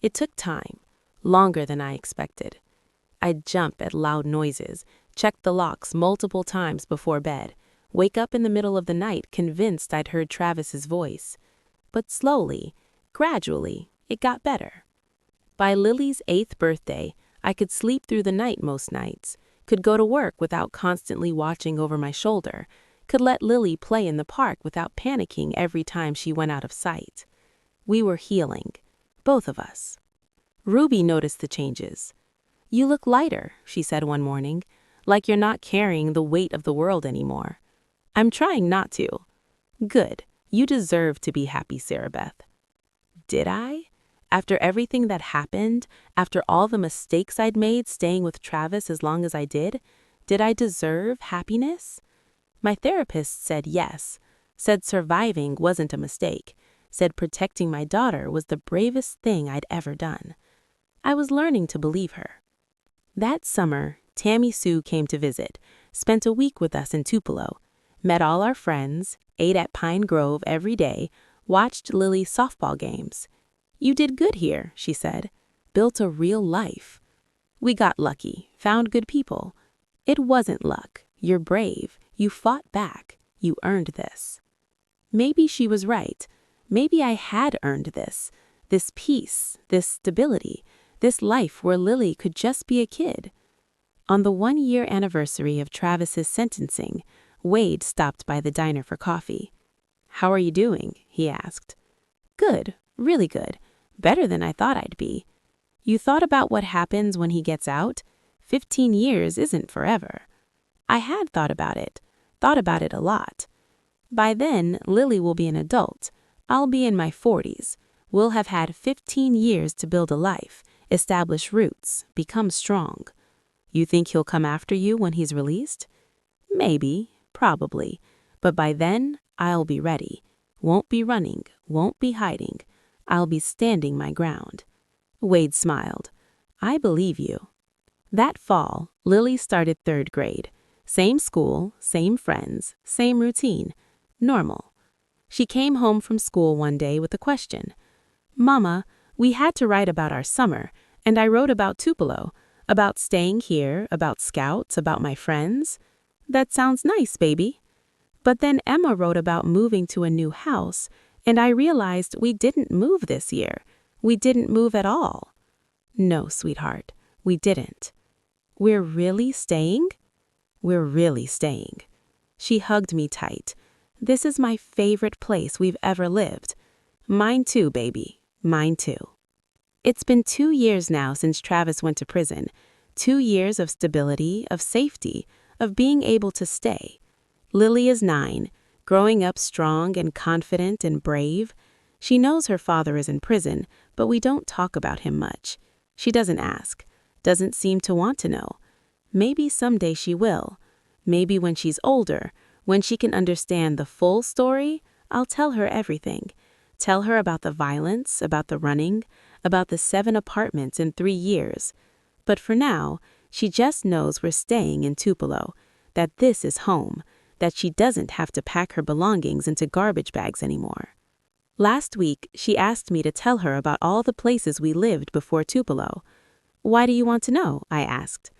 It took time, longer than I expected. I'd jump at loud noises, check the locks multiple times before bed, wake up in the middle of the night convinced I'd heard Travis's voice. But slowly, gradually, it got better. By Lily's 8th birthday, I could sleep through the night most nights, could go to work without constantly watching over my shoulder, could let Lily play in the park without panicking every time she went out of sight. We were healing, both of us. Ruby noticed the changes. "You look lighter," she said one morning, "like you're not carrying the weight of the world anymore." "I'm trying not to." "Good. You deserve to be happy, Sarah Beth." Did I? After everything that happened, after all the mistakes I'd made staying with Travis as long as I did I deserve happiness? My therapist said yes, said surviving wasn't a mistake, said protecting my daughter was the bravest thing I'd ever done. I was learning to believe her. That summer, Tammy Sue came to visit, spent a week with us in Tupelo, met all our friends, ate at Pine Grove every day, watched Lily's softball games. "You did good here," she said. "Built a real life." We got lucky, found good people. It wasn't luck. You're brave. You fought back. You earned this. Maybe she was right. Maybe I had earned this peace, this stability, this life where Lily could just be a kid. On the 1-year anniversary of Travis's sentencing, Wade stopped by the diner for coffee. "How are you doing?" he asked. "Good, really good. Better than I thought I'd be." "You thought about what happens when he gets out? 15 years isn't forever." I had thought about it a lot. By then, Lily will be an adult. I'll be in my 40s. We'll have had 15 years to build a life, establish roots, become strong. You think he'll come after you when he's released? Maybe, probably. But by then, I'll be ready. Won't be running, won't be hiding. I'll be standing my ground. Wade smiled. I believe you. That fall, Lily started 3rd grade. Same school, same friends, same routine. Normal. She came home from school one day with a question. "Mama, we had to write about our summer, and I wrote about Tupelo, about staying here, about scouts, about my friends." "That sounds nice, baby." "But then Emma wrote about moving to a new house, and I realized we didn't move this year. We didn't move at all." "No, sweetheart, we didn't." "We're really staying?" "We're really staying." She hugged me tight. "This is my favorite place we've ever lived." "Mine too, baby. Mine too." It's been 2 years now since Travis went to prison. 2 years of stability, of safety, of being able to stay. Lily is 9, growing up strong and confident and brave. She knows her father is in prison, but we don't talk about him much. She doesn't ask, doesn't seem to want to know. Maybe someday she will. Maybe when she's older, when she can understand the full story, I'll tell her everything. Tell her about the violence, about the running, about the 7 apartments in 3 years. But for now, she just knows we're staying in Tupelo, that this is home, that she doesn't have to pack her belongings into garbage bags anymore. Last week, she asked me to tell her about all the places we lived before Tupelo. "Why do you want to know?" I asked.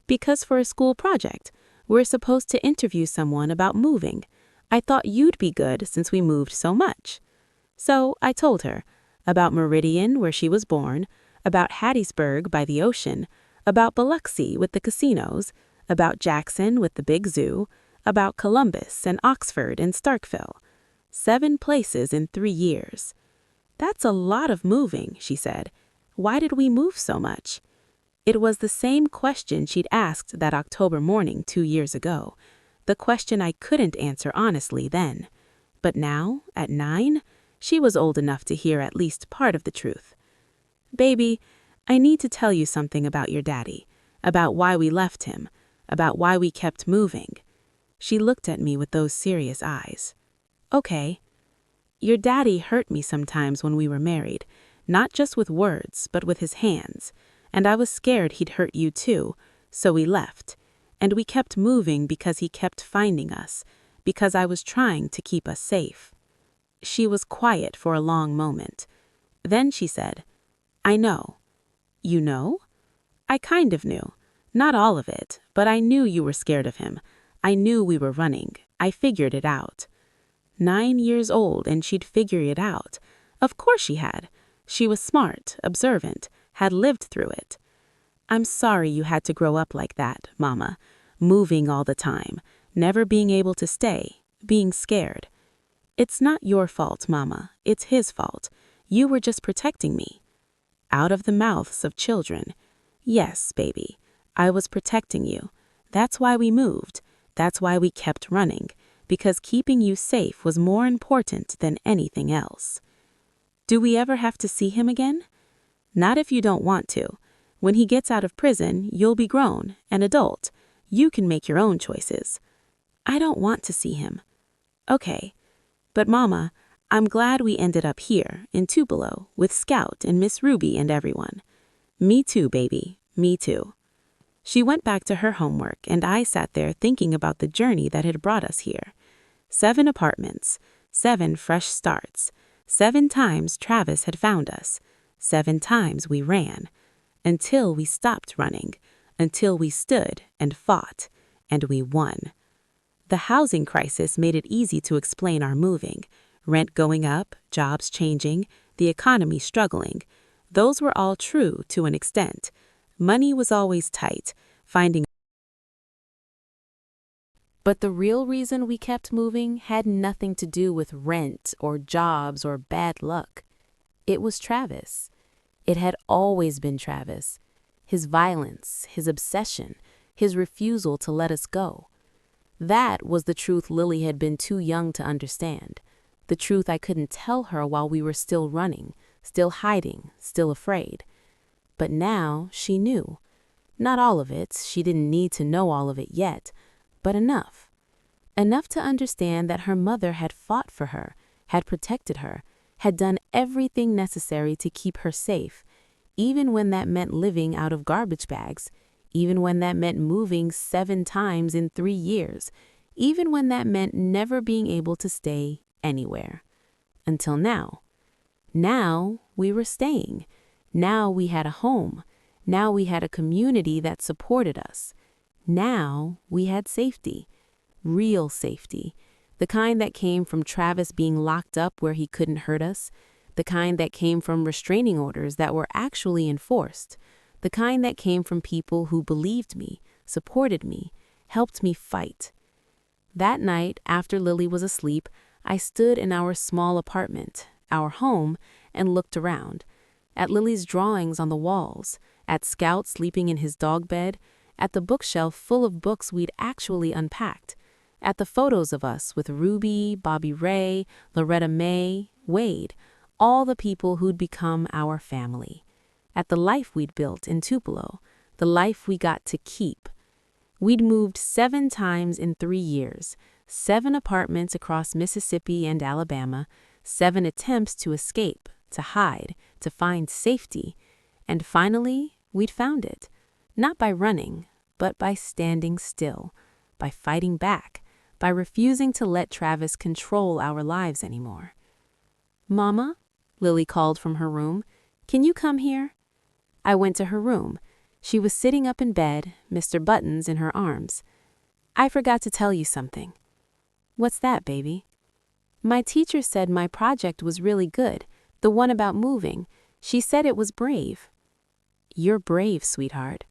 "Because for a school project, we're supposed to interview someone about moving. I thought you'd be good since we moved so much." So I told her about Meridian, where she was born, about Hattiesburg by the ocean, about Biloxi with the casinos, about Jackson with the big zoo, about Columbus and Oxford and Starkville. 7 places in 3 years. "That's a lot of moving," she said. "Why did we move so much?" It was the same question she'd asked that October morning 2 years ago, the question I couldn't answer honestly then. But now, at 9, she was old enough to hear at least part of the truth. "Baby, I need to tell you something about your daddy, about why we left him, about why we kept moving." She looked at me with those serious eyes. "Okay." "Your daddy hurt me sometimes when we were married, not just with words, but with his hands. And I was scared he'd hurt you too, so we left. And we kept moving because he kept finding us, because I was trying to keep us safe." She was quiet for a long moment. Then she said, "I know." "You know?" "I kind of knew. Not all of it, but I knew you were scared of him. I knew we were running. I figured it out." 9 years old, and she'd figure it out. Of course she had. She was smart, observant, had lived through it. "I'm sorry you had to grow up like that, Mama. Moving all the time, never being able to stay, being scared." "It's not your fault, Mama. It's his fault. You were just protecting me." Out of the mouths of children. "Yes, baby, I was protecting you. That's why we moved. That's why we kept running, because keeping you safe was more important than anything else." "Do we ever have to see him again?" "Not if you don't want to. When he gets out of prison, you'll be grown, an adult. You can make your own choices." "I don't want to see him." "Okay. But Mama, I'm glad we ended up here, in Tupelo, with Scout and Miss Ruby and everyone." "Me too, baby. Me too." She went back to her homework, and I sat there thinking about the journey that had brought us here. 7 apartments, 7 fresh starts. 7 times Travis had found us. 7 times we ran. Until we stopped running. Until we stood and fought. And we won. The housing crisis made it easy to explain our moving. Rent going up, jobs changing, the economy struggling. Those were all true to an extent. Money was always tight, finding. But the real reason we kept moving had nothing to do with rent or jobs or bad luck. It was Travis. It had always been Travis. His violence, his obsession, his refusal to let us go. That was the truth Lily had been too young to understand. The truth I couldn't tell her while we were still running, still hiding, still afraid. But now she knew. Not all of it, she didn't need to know all of it yet, but enough. Enough to understand that her mother had fought for her, had protected her, had done everything necessary to keep her safe, even when that meant living out of garbage bags, even when that meant moving 7 times in 3 years, even when that meant never being able to stay anywhere. Until now. Now we were staying. Now we had a home. Now we had a community that supported us. Now we had safety. Real safety. The kind that came from Travis being locked up where he couldn't hurt us. The kind that came from restraining orders that were actually enforced. The kind that came from people who believed me, supported me, helped me fight. That night, after Lily was asleep, I stood in our small apartment, our home, and looked around. At Lily's drawings on the walls, at Scout sleeping in his dog bed, at the bookshelf full of books we'd actually unpacked, at the photos of us with Ruby, Bobby Ray, Loretta May, Wade, all the people who'd become our family. At the life we'd built in Tupelo, the life we got to keep. We'd moved 7 times in 3 years, 7 apartments across Mississippi and Alabama, 7 attempts to escape, to hide, to find safety. And finally, we'd found it. Not by running, but by standing still, by fighting back, by refusing to let Travis control our lives anymore. "Mama," Lily called from her room, "can you come here?" I went to her room. She was sitting up in bed, Mr. Buttons in her arms. "I forgot to tell you something." "What's that, baby?" "My teacher said my project was really good, the one about moving. She said it was brave." "You're brave, sweetheart."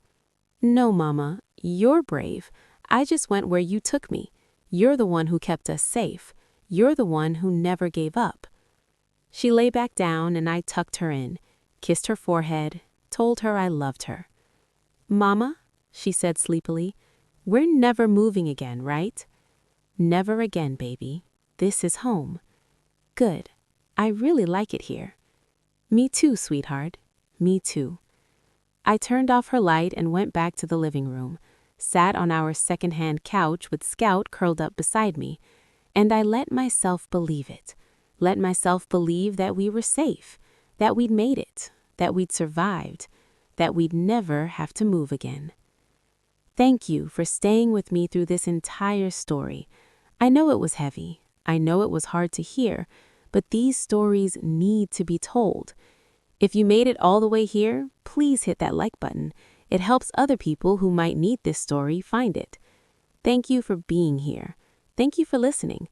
"No, Mama, you're brave. I just went where you took me. You're the one who kept us safe. You're the one who never gave up." She lay back down and I tucked her in, kissed her forehead, told her I loved her. "Mama," she said sleepily, "we're never moving again, right?" "Never again, baby. This is home." "Good. I really like it here." "Me too, sweetheart. Me too." I turned off her light and went back to the living room, sat on our second-hand couch with Scout curled up beside me, and I let myself believe it. Let myself believe that we were safe, that we'd made it, that we'd survived, that we'd never have to move again. Thank you for staying with me through this entire story. I know it was heavy. I know it was hard to hear, but these stories need to be told. If you made it all the way here, please hit that like button. It helps other people who might need this story find it. Thank you for being here. Thank you for listening.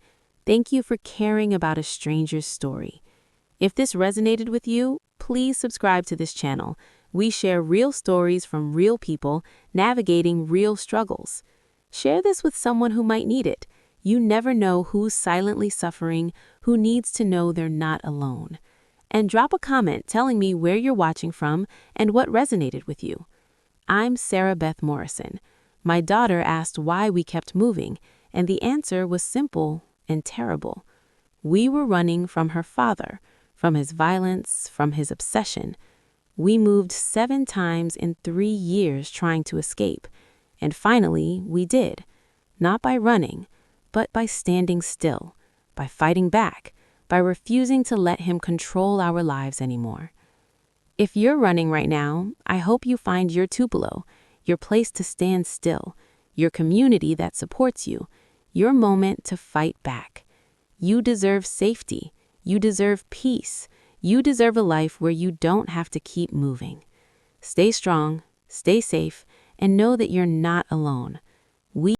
Thank you for caring about a stranger's story. If this resonated with you, please subscribe to this channel. We share real stories from real people navigating real struggles. Share this with someone who might need it. You never know who's silently suffering, who needs to know they're not alone. And drop a comment telling me where you're watching from and what resonated with you. I'm Sarah Beth Morrison. My daughter asked why we kept moving, and the answer was simple and terrible. We were running from her father, from his violence, from his obsession. We moved 7 times in 3 years trying to escape, and finally we did. Not by running, but by standing still, by fighting back, by refusing to let him control our lives anymore. If you're running right now, I hope you find your Tupelo, your place to stand still, your community that supports you, your moment to fight back. You deserve safety. You deserve peace. You deserve a life where you don't have to keep moving. Stay strong, stay safe, and know that you're not alone.